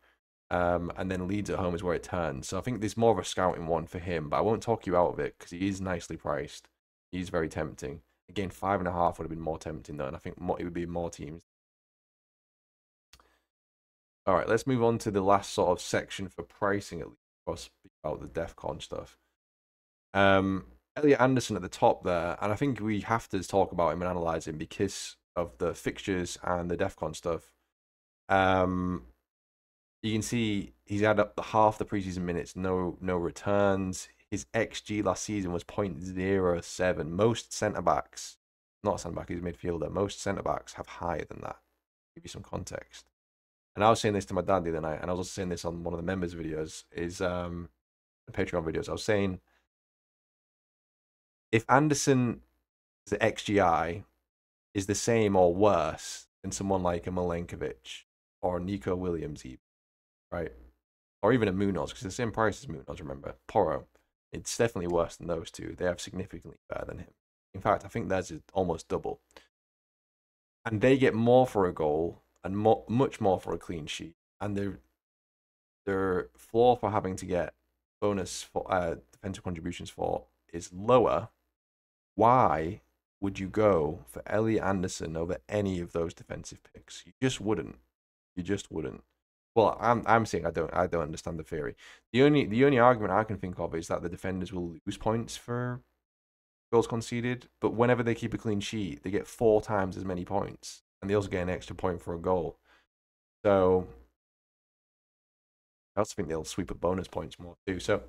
And then Leeds at home is where it turns. So I think there's more of a scouting one for him, but I won't talk you out of it because he is nicely priced. He's very tempting. Again, 5.5 would have been more tempting though, and I think it would be more teams. All right, let's move on to the last sort of section for pricing at least. I'll speak about the DEFCON stuff. Elliot Anderson at the top there, and I think we have to talk about him and analyze him because of the fixtures and the DEFCON stuff. You can see he's had up half the preseason minutes, no returns. His XG last season was 0.07. Most centre backs, not centre back, he's a midfielder. Most centre backs have higher than that. Give you some context. And I was saying this to my dad the other night, and I was also saying this on one of the members' videos, is the Patreon videos. I was saying if Anderson's XGI is the same or worse than someone like a Milenkovic or Nico Williams, even, right? Or even a Munoz, because the same price as Munoz, remember? Porro. It's definitely worse than those two. They have significantly better than him. In fact, I think theirs is almost double. And they get more for a goal and much more for a clean sheet. And their floor for having to get bonus for defensive contributions for is lower. Why would you go for Elliot Anderson over any of those defensive picks? You just wouldn't. You just wouldn't. Well, I'm saying I don't understand the theory. The only argument I can think of is that the defenders will lose points for goals conceded, but whenever they keep a clean sheet, they get 4 times as many points, and they also get an extra point for a goal. So I also think they'll sweep up bonus points more too. So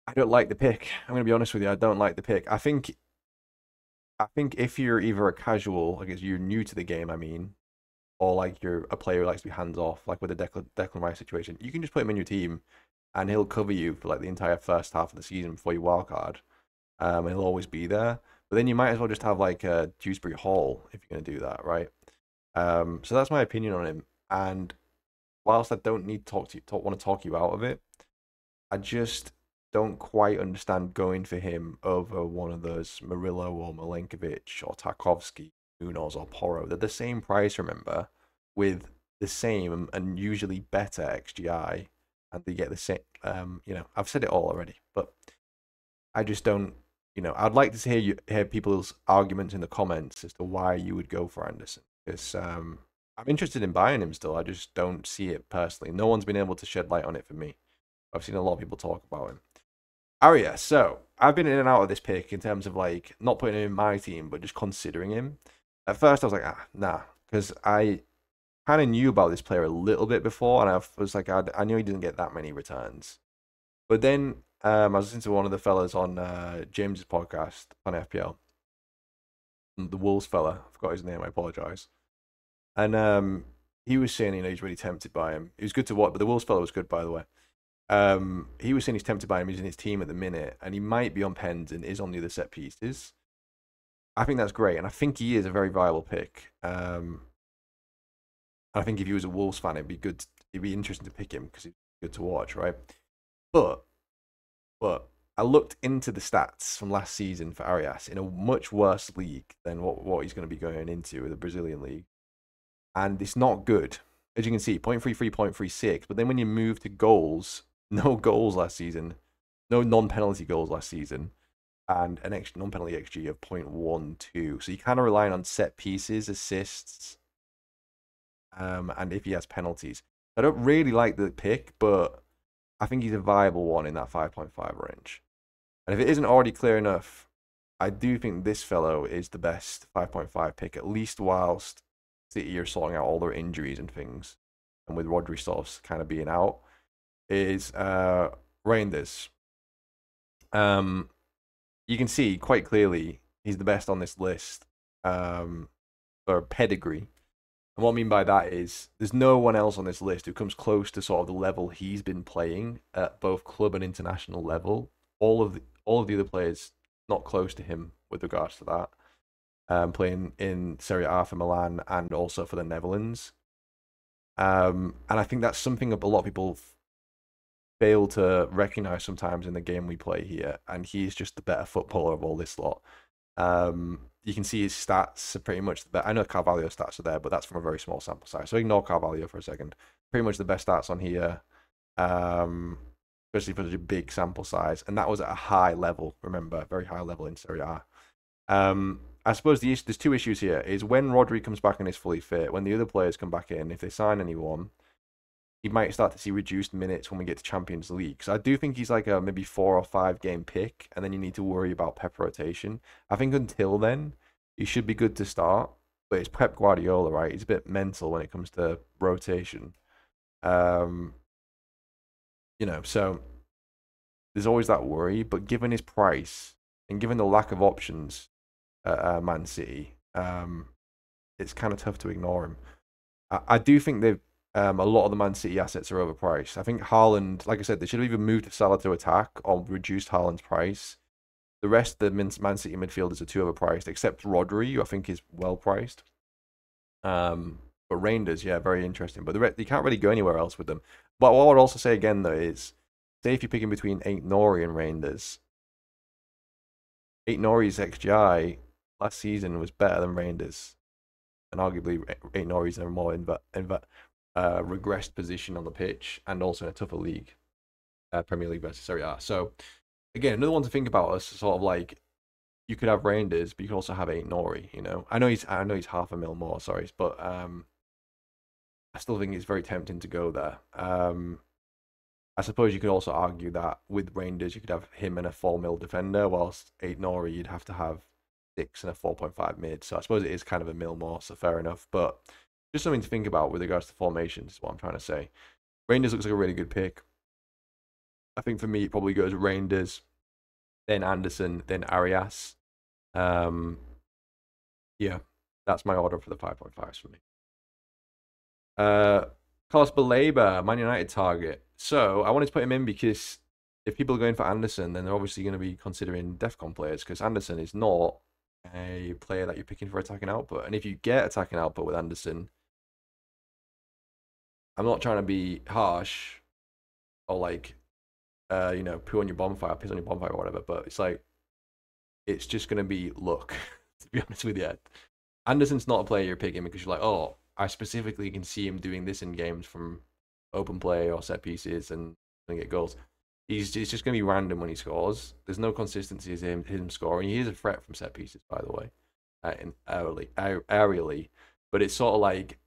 I don't like the pick. I'm going to be honest with you. I don't like the pick. I think if you're either a casual, I guess you're new to the game, I mean, or like you're a player who likes to be hands off, like with the Declan Rice situation, you can just put him in your team, and he'll cover you for like the entire first half of the season before you wildcard, and he'll always be there. But then you might as well just have like a Dewsbury Hall if you're going to do that, right? So that's my opinion on him. And whilst I don't need to want to talk you out of it, I just don't quite understand going for him over one of those Murillo or Milenkovic or Tarkovsky, Munoz or Porro. They're the same price, remember, with the same and usually better XGI, and they get the same. I've said it all already, but I just don't. I'd like to hear people's arguments in the comments as to why you would go for Anderson, because I'm interested in buying him still. I just don't see it personally. No one's been able to shed light on it for me. I've seen a lot of people talk about him. Arias, so I've been in and out of this pick in terms of like not putting him in my team, but just considering him. At first, I was like, nah, because I kind of knew about this player a little bit before, and I was like, I knew he didn't get that many returns. But then I was listening to one of the fellas on James's podcast on FPL, the Wolves fella. I forgot his name. I apologize. And he was saying, he's really tempted by him. He was good to watch, but the Wolves fella was good, by the way. He was saying he's tempted by him. He's in his team at the minute, and he might be on pens and is on the other set pieces. I think that's great, and I think he is a very viable pick. I think if he was a Wolves fan, it'd be interesting to pick him because he's good to watch, right? But I looked into the stats from last season for Arias in a much worse league than what he's going to be going into, the Brazilian league. and it's not good. As you can see, 0.33, 0.36. But then when you move to goals, no goals last season, no non-penalty goals last season, and an extra non-penalty XG of 0.12. So you're kind of relying on set pieces, assists, and if he has penalties. I don't really like the pick, but I think he's a viable one in that 5.5 range. And if it isn't already clear enough, I do think this fellow is the best 5.5 pick, at least whilst City are sorting out all their injuries and things. And with Rodri sort of kind of being out, is Reinders. You can see quite clearly he's the best on this list for pedigree. And what I mean by that is there's no one else on this list who comes close to sort of the level he's been playing at both club and international level. All of the other players not close to him with regards to that. Playing in Serie A for Milan and also for the Netherlands. And I think that's something a lot of people fail to recognize sometimes in the game we play here. And he's just the better footballer of all this lot. You can see his stats are pretty much the best. I know Carvalho's stats are there, but that's from a very small sample size. So ignore Carvalho for a second. Pretty much the best stats on here, especially for such a big sample size. And that was at a high level, remember, very high level in Serie A. I suppose there's two issues here. Is when Rodri comes back and is fully fit, when the other players come back in, if they sign anyone, he might start to see reduced minutes when we get to Champions League. So I do think he's like a maybe 4 or 5 game pick, and then you need to worry about Pep rotation. I think until then, he should be good to start. But it's Pep Guardiola, right? He's a bit mental when it comes to rotation. So there's always that worry. But given his price and given the lack of options at Man City, it's kind of tough to ignore him. I do think they've a lot of the Man City assets are overpriced. I think Haaland, like I said, they should have either moved Salah to attack or reduced Haaland's price. The rest of the Man City midfielders are too overpriced, except Rodri, who I think is well priced. But Reinders, yeah, very interesting. But you can't really go anywhere else with them. But what I would also say again, though, is say if you're picking between Aït-Nouri and Reinders, Aït-Nouri's XGI last season was better than Reinders. And arguably, Aït-Nouri's in a more regressed position on the pitch and also in a tougher league, Premier League versus Serie A. So again, another one to think about is sort of like you could have Reinders, but you could also have Aït-Nouri. I know he's half a mil more, sorry, but I still think it's very tempting to go there. I suppose you could also argue that with Reinders, you could have him and a 4 mil defender, whilst Aït-Nouri you'd have to have 6 and a 4.5 mid. So I suppose it is kind of a mil more, so fair enough. But just something to think about with regards to formations is what I'm trying to say. Reinders looks like a really good pick. I think for me, it probably goes Reinders, then Anderson, then Arias. Yeah, that's my order for the 5.5s for me. Carlos Baleba, Man United target. So I wanted to put him in because if people are going for Anderson, then they're obviously going to be considering DEFCON players because Anderson is not a player that you're picking for attacking output. And if you get attacking output with Anderson, I'm not trying to be harsh or like, poo on your bonfire, piss on your bonfire or whatever, but it's like, it's just going to be luck, to be honest with you. Anderson's not a player you're picking because you're like, oh, I specifically can see him doing this in games from open play or set pieces and get goals. He's just going to be random when he scores. There's no consistency in him scoring. He is a threat from set pieces, by the way, aerially. But it's sort of like,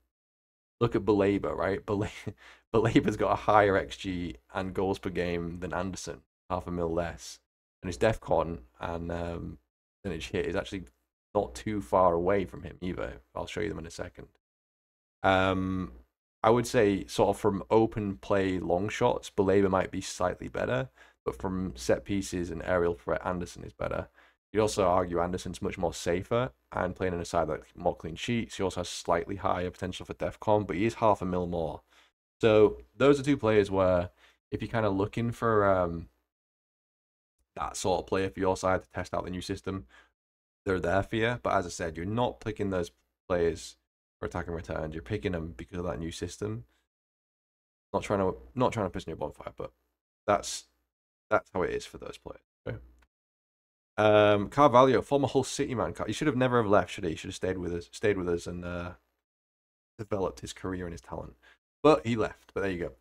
look at Baleba, right? Baleba's got a higher XG and goals per game than Anderson, half a mil less. And his DEFCON and percentage hit is actually not too far away from him either. I'll show you them in a second. I would say sort of from open play long shots, Baleba might be slightly better, but from set pieces and aerial threat, Anderson is better. You'd also argue Anderson's much more safer and playing in a side like more clean sheets. He also has slightly higher potential for DEFCON, but he is half a mil more. So those are two players where if you're kind of looking for that sort of player for your side to test out the new system, they're there for you. But as I said, you're not picking those players for attacking returns. You're picking them because of that new system. Not trying to piss in your bonfire, but that's how it is for those players. Okay? Carvalho, former Hull City man. He should have never have left, should he? He should have stayed with us and developed his career and his talent. But he left. But there you go.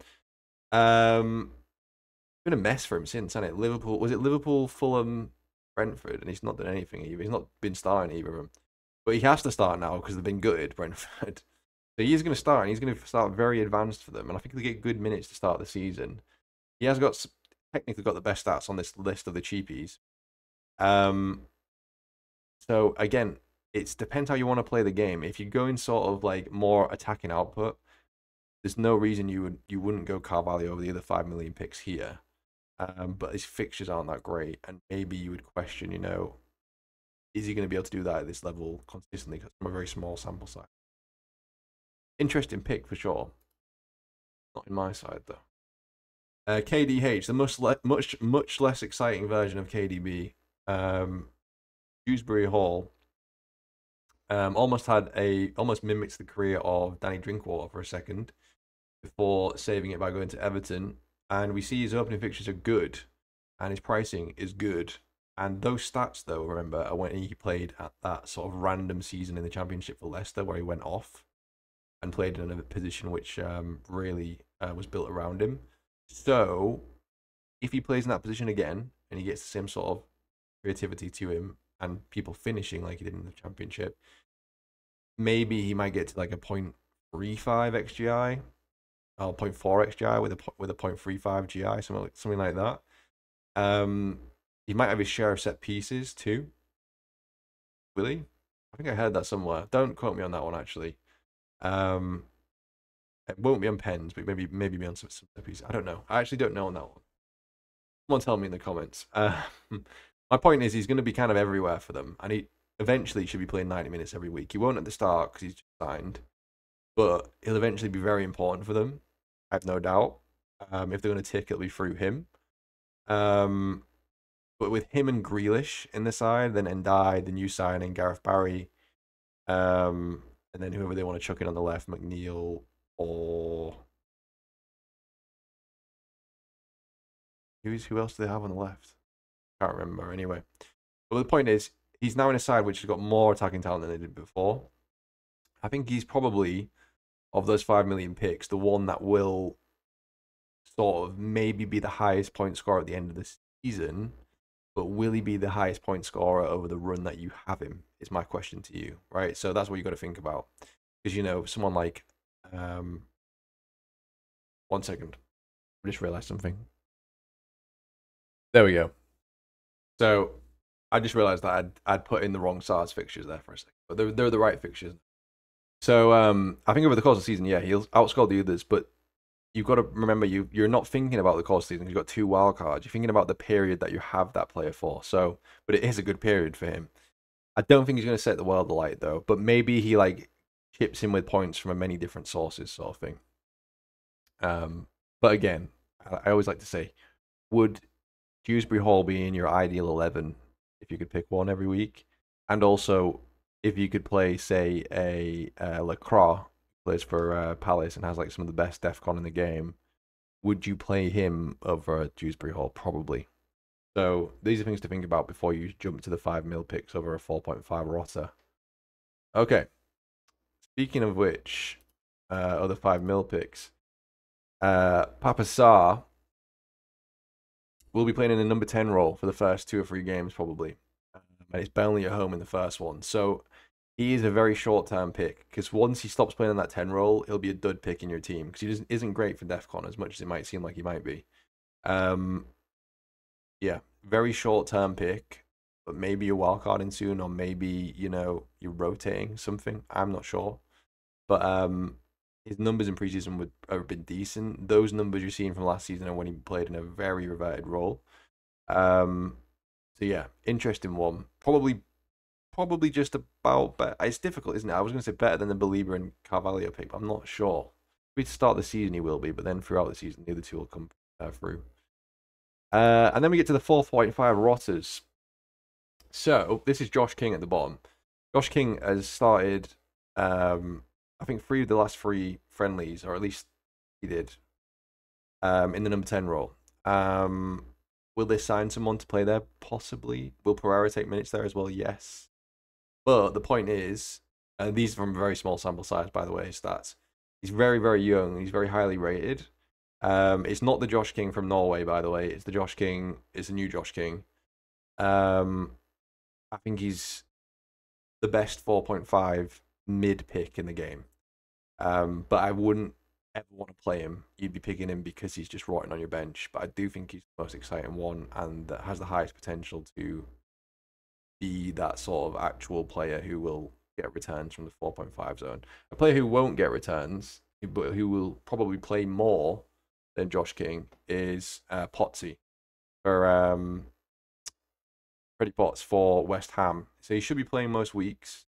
Been a mess for him since, hasn't it? Liverpool, was it Liverpool, Fulham, Brentford, and he's not done anything either. He's not been starting either of them. But he has to start now because they've been gutted, Brentford. So he's going to start, and he's going to start very advanced for them. And I think he'll get good minutes to start the season. He has got technically got the best stats on this list of the cheapies. So again, it depends how you want to play the game. If you go in sort of like more attacking output, there's no reason you wouldn't go Carvalho over the other 5 million picks here. But his fixtures aren't that great, and maybe you would question, is he going to be able to do that at this level consistently? Because from a very small sample size. Interesting pick for sure. Not in my side though. KDH, the much less exciting version of KDB. Dewsbury Hall. Almost mimics the career of Danny Drinkwater for a second before saving it by going to Everton. And we see his opening fixtures are good, and his pricing is good. And those stats, though, remember, are when he played at that sort of random season in the Championship for Leicester, where he went off and played in a position which really was built around him. So, if he plays in that position again, and he gets the same sort of creativity to him, and people finishing like he did in the Championship, maybe he might get to like a 0.35 XGI. 0.4 XGI with a 0.35 GI, something like that. He might have his share of set pieces too. Will he? I think I heard that somewhere. Don't quote me on that one actually. It won't be on pens, but maybe be on some set pieces. I don't know. I actually don't know on that one. Someone tell me in the comments. My point is he's going to be kind of everywhere for them, and he eventually should be playing 90 minutes every week. He won't at the start because he's just signed, but he'll eventually be very important for them. I have no doubt. If they're going to tick, it'll be through him. But with him and Grealish in the side, then Ndai, the new signing, Gareth Barry, and then whoever they want to chuck in on the left, McNeil or who else do they have on the left? Can't remember. Anyway, but the point is, he's now in a side which has got more attacking talent than they did before. I think he's probably, of those 5 million picks, the one that will sort of maybe be the highest point scorer at the end of the season, but will he be the highest point scorer over the run that you have him, is my question to you, right? So that's what you got to think about. Because, someone like, 1 second, I just realized something. There we go. So I just realized that I'd put in the wrong SARS fixtures there for a second, but they're the right fixtures. So I think over the course of the season, yeah, he'll outscore the others, but you've got to remember you're not thinking about the course of the season. You've got 2 wild cards. You're thinking about the period that you have that player for. So, but it is a good period for him. I don't think he's going to set the world alight though, but maybe he like chips in with points from many different sources, sort of thing. But again, I always like to say, would Dewsbury Hall be in your ideal 11 if you could pick one every week? And also, if you could play, say, a Lacroix, plays for Palace and has like some of the best DEFCON in the game, would you play him over Dewsbury Hall? Probably. So these are things to think about before you jump to the 5 mil picks over a 4.5 rotter. Okay. Speaking of which, other 5 mil picks, Papa Sarr will be playing in the number 10 role for the first 2 or 3 games probably. And it's Burnley at home in the first one. So he is a very short-term pick, because once he stops playing in that 10 role, he'll be a dud pick in your team, because he isn't great for DEFCON as much as it might seem like he might be. Yeah, very short-term pick, but maybe you're wildcarding soon, or maybe, you're rotating something. I'm not sure. But his numbers in preseason have been decent. Those numbers you're seeing from last season are when he played in a very reverted role. So yeah, interesting one. Probably just about better. It's difficult, isn't it? I was going to say better than the Belieber and Carvalho pick, but I'm not sure. Maybe to start the season he will be, but then throughout the season the other 2 will come through. And then we get to the 4.5 rotters. So this is Josh King at the bottom. Josh King has started, I think 3 of the last 3 friendlies, or at least he did, in the number 10 role. Will they sign someone to play there? Possibly. Will Pereira take minutes there as well? Yes. But the point is, And these are from a very small sample size, by the way, stats. He's very, very young. He's very highly rated. It's not the Josh King from Norway, by the way. It's the Josh King. It's a new Josh King. I think he's the best 4.5 mid pick in the game. But I wouldn't ever want to play him. You'd be picking him because he's just rotting on your bench. But I do think he's the most exciting one and that has the highest potential to be that sort of actual player who will get returns from the 4.5 zone. A player who won't get returns, but who will probably play more than Josh King is Potsy for Freddie Potts for West Ham. So he should be playing most weeks,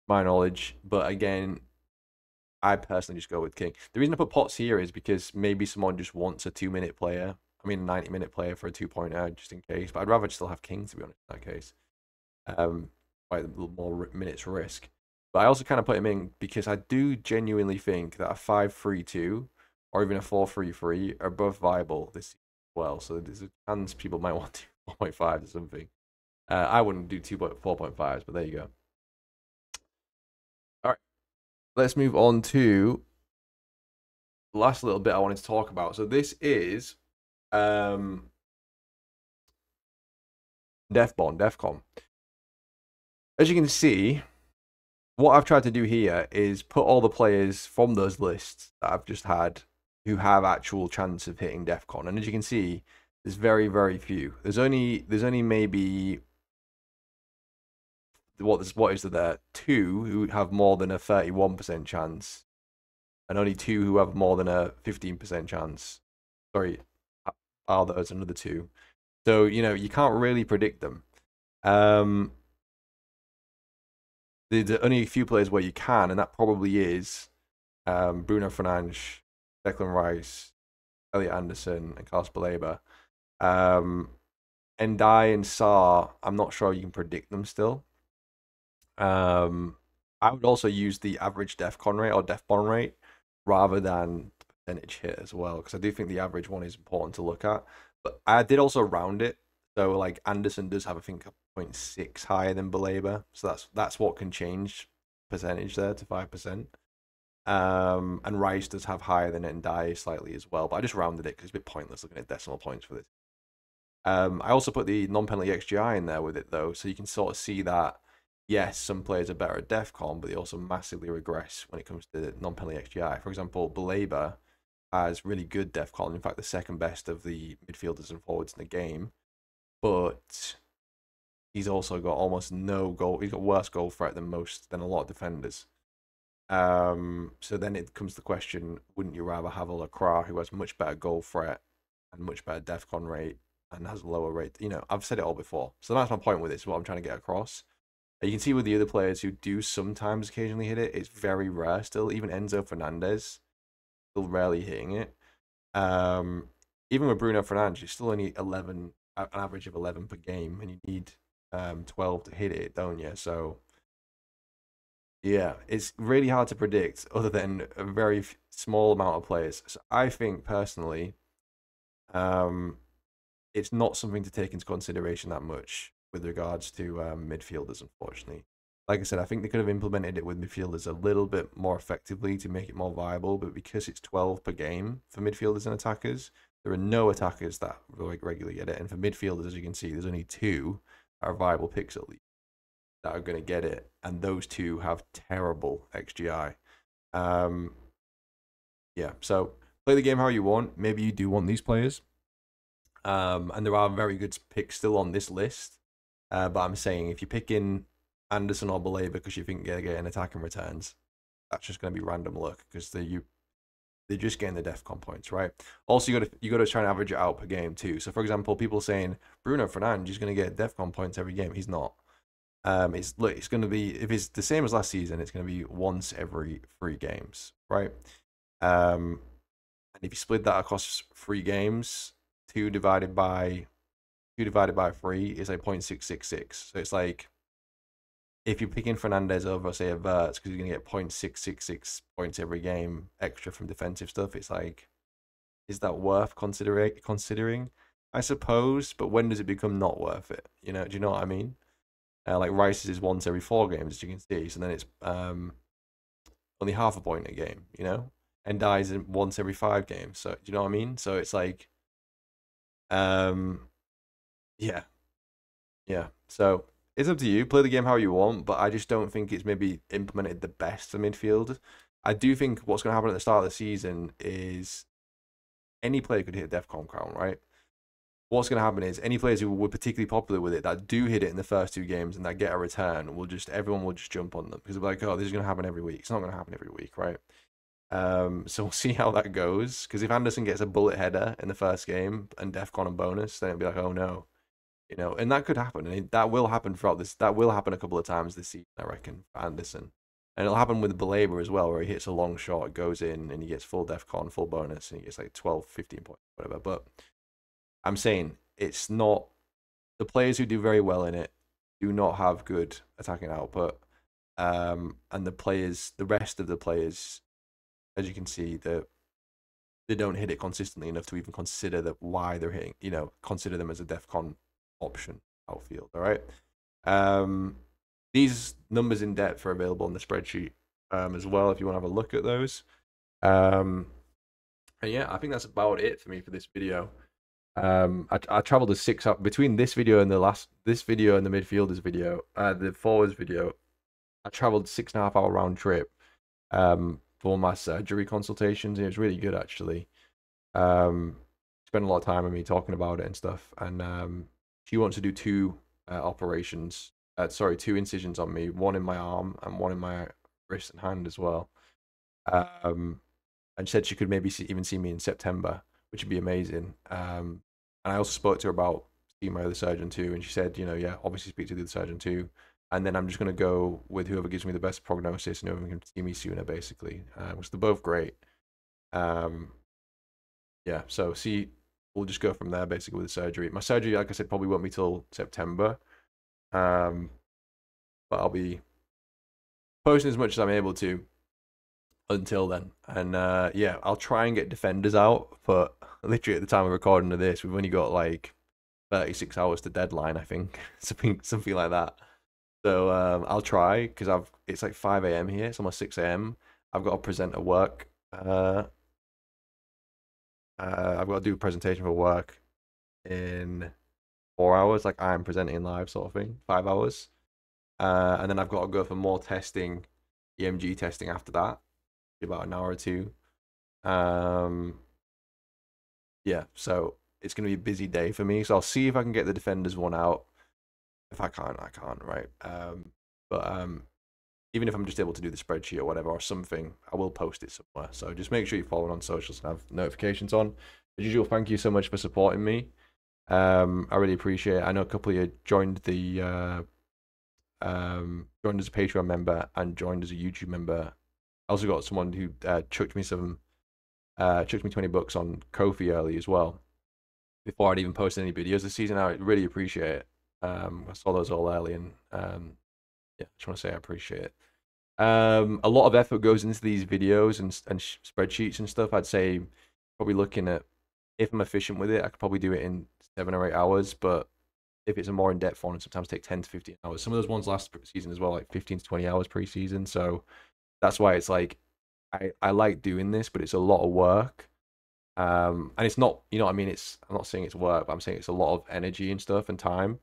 my knowledge. But again, I personally just go with King. The reason I put Potts here is because maybe someone just wants a 2-minute player. I mean, a 90-minute player for a 2-pointer just in case. But I'd rather still have King, to be honest, in that case. Quite a little more minutes risk. But I also kind of put him in because I do genuinely think that a 5-3-2 or even a 4-3-3 are both viable this season as well. So there's a chance people might want 4.5 or something. I wouldn't do 4.5s, but there you go. All right, let's move on to the last little bit I wanted to talk about. So this is DEFCON. As you can see, what I've tried to do here is put all the players from those lists that I've just had who have actual chance of hitting DEFCON. And as you can see, there's very, very few. There's only maybe what is there? 2 who have more than a 31% chance, and only 2 who have more than a 15% chance. Sorry, there's another 2. So you can't really predict them. There's only a few players where you can, and that probably is Bruno Fernandes, Declan Rice, Elliot Anderson, and Carlos Baleba. Ndai and Sarr, I'm not sure you can predict them still. I would also use the average DEFCON rate or DEFBON rate rather than the percentage hit as well, because I do think the average one is important to look at. But I did also round it. So like Anderson does have, I think, a 0.6 higher than Baleba. So that's what can change percentage there to 5%. And Rice does have higher than Ndai slightly as well. But I just rounded it because it's a bit pointless looking at decimal points for this. I also put the non-penalty XGI in there with it though, so you can sort of see that yes, some players are better at DEFCON, but they also massively regress when it comes to non-penalty XGI. For example, Baleba has really good DEFCON, in fact, the second best of the midfielders and forwards in the game, but he's also got almost no goal. He's got worse goal threat than a lot of defenders. So then it comes to the question: wouldn't you rather have a Lacroix who has much better goal threat and much better DEFCON rate and has a lower rate? I've said it all before. So that's my point with this. What I'm trying to get across. You can see with the other players who do sometimes occasionally hit it, it's very rare still. Even Enzo Fernandez, still rarely hitting it. Even with Bruno Fernandes, it's still only 11, an average of 11 per game, and you need 12 to hit it, don't you? So, yeah, it's really hard to predict other than a very small amount of players. So I think, personally, it's not something to take into consideration that much with regards to midfielders, unfortunately. Like I said, I think they could have implemented it with midfielders a little bit more effectively to make it more viable, but because it's 12 per game for midfielders and attackers, there are no attackers that regularly get it. And for midfielders, as you can see, there's only 2 that are viable picks at least that are going to get it, and those 2 have terrible XGI. Yeah, so play the game how you want. Maybe you do want these players. And there are very good picks still on this list. But I'm saying if you're picking Anderson or Baleba because you think they're getting attacking returns, that's just going to be random luck because they're just getting the DEFCON points, right? Also, you got to try and average it out per game too. So, for example, people saying Bruno Fernandes is going to get DEFCON points every game. He's not. It's going to be, if it's the same as last season, it's going to be once every 3 games, right? And if you split that across 3 games, 2 divided by 3 is like 0.666. So it's like if you're picking Fernandez over, say, a Verts, because you're going to get 0.666 points every game extra from defensive stuff, it's like, is that worth considering? I suppose, but when does it become not worth it? Do you know what I mean? Like Rice's is once every 4 games, as you can see. So then it's only half a point a game, you know, and dies in once every 5 games. So do you know what I mean? So it's like, um, yeah, yeah. So it's up to you. Play the game how you want, but I just don't think it's maybe implemented the best for midfield. I do think what's going to happen at the start of the season is any player could hit DEFCON crown, right? What's going to happen is any players who were particularly popular with it that do hit it in the first 2 games and that get a return will just everyone will just jump on them because they're like, oh, this is going to happen every week. It's not going to happen every week, right? So we'll see how that goes. Because if Anderson gets a bullet header in the first game and DEFCON and bonus, then it'll be like, oh no, you know, and that could happen. And that will happen throughout this. That will happen a couple of times this season, I reckon, for Anderson. And it'll happen with Belaber as well, where he hits a long shot, goes in, and he gets full DEFCON, full bonus, and he gets like 12, 15 points, whatever. But I'm saying it's not the players who do very well in it do not have good attacking output. And the rest of the players, as you can see, they don't hit it consistently enough to even consider that why they're hitting, you know, consider them as a DEFCON option outfield. All right. These numbers in depth are available on the spreadsheet as well if you want to have a look at those. And yeah, I think that's about it for me for this video. I traveled a 6 hour between this video and this video and the midfielders video, the forwards video. I traveled 6.5 hour round trip for my surgery consultations, and it was really good actually. Spent a lot of time with me talking about it and stuff, and she wants to do 2 operations. Sorry, 2 incisions on me, one in my arm and one in my wrist and hand as well. And said she could maybe even see me in September, which would be amazing. And I also spoke to her about seeing my other surgeon too, and she said, you know, yeah, obviously speak to the other surgeon too. And then I'm just gonna go with whoever gives me the best prognosis and whoever can see me sooner, basically. Which they're both great. Yeah, so we'll just go from there basically with the surgery. My surgery, like I said, probably won't be till September. But I'll be posting as much as I'm able to until then. And yeah, I'll try and get defenders out, but literally at the time of recording of this, we've only got like 36 hours to deadline, I think. something like that. So I'll try because it's like 5 a.m. here. It's almost 6 a.m. I've got to present at work. I've got to do a presentation for work in 4 hours. Like I'm presenting live sort of thing, 5 hours. And then I've got to go for more testing, EMG testing after that, about an hour or 2. Yeah, so it's going to be a busy day for me. So I'll see if I can get the defenders one out. If I can't, I can't, right? But even if I'm just able to do the spreadsheet or whatever or something, I will post it somewhere. So just make sure you follow on socials and have notifications on. As usual, thank you so much for supporting me. I really appreciate it. I know a couple of you joined joined as a Patreon member and joined as a YouTube member. I also got someone who chucked me 20 bucks on Kofi early as well, before I'd even posted any videos this season. I really appreciate it. I saw those all early, and yeah, just want to say I appreciate it. A lot of effort goes into these videos and spreadsheets and stuff. I'd say probably looking at, if I'm efficient with it, I could probably do it in 7 or 8 hours. But if it's a more in-depth one, it sometimes take 10 to 15 hours. Some of those ones last season as well, like 15 to 20 hours pre-season. So that's why it's like I like doing this, but it's a lot of work. And it's not, you know what I mean? I'm not saying it's work, but I'm saying it's a lot of energy and stuff and time.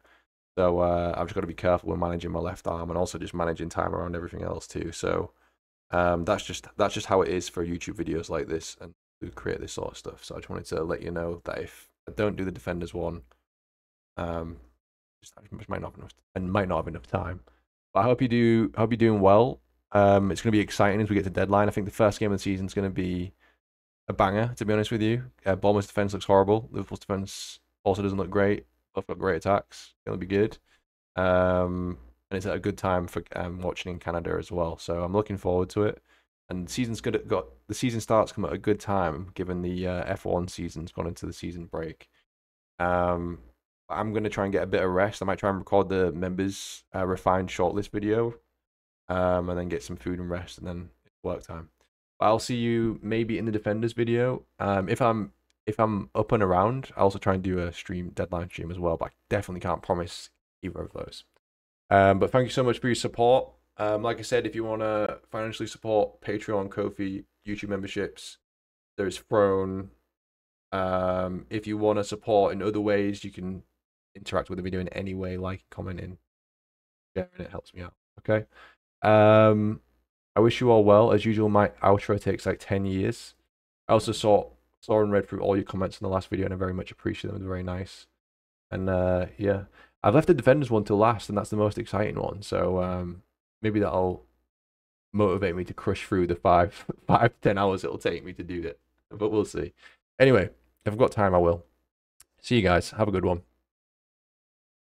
So I've just got to be careful when managing my left arm and also just managing time around everything else too. So that's just how it is for YouTube videos like this and to create this sort of stuff. So I just wanted to let you know that if I don't do the defenders one, just might not have enough time. But I hope you're doing well. It's going to be exciting as we get to deadline. I think the first game of the season is going to be a banger, to be honest with you. Bournemouth's defense looks horrible. Liverpool's defense also doesn't look great. Both got great attacks. It'll be good. And it's at a good time for watching in Canada as well. So I'm looking forward to it. And the season starts come at a good time, given the F1 season's gone into the season break. I'm going to try and get a bit of rest. I might try and record the members refined shortlist video, and then get some food and rest, and then it's work time. But I'll see you maybe in the defenders video. If I'm up and around, I also try and do a deadline stream as well. But I definitely can't promise either of those. But thank you so much for your support. Like I said, if you want to financially support Patreon, Ko-fi, YouTube memberships, there's Throne. If you want to support in other ways, you can interact with the video in any way, like commenting, sharing. It helps me out. Okay. I wish you all well. As usual, my outro takes like 10 years. I also saw and read through all your comments in the last video, and I very much appreciate them. They're very nice. And yeah, I've left the Defenders one till last, and that's the most exciting one. So maybe that'll motivate me to crush through the 5 to 10 hours it'll take me to do it. But we'll see. Anyway, if I've got time, I will. See you guys. Have a good one.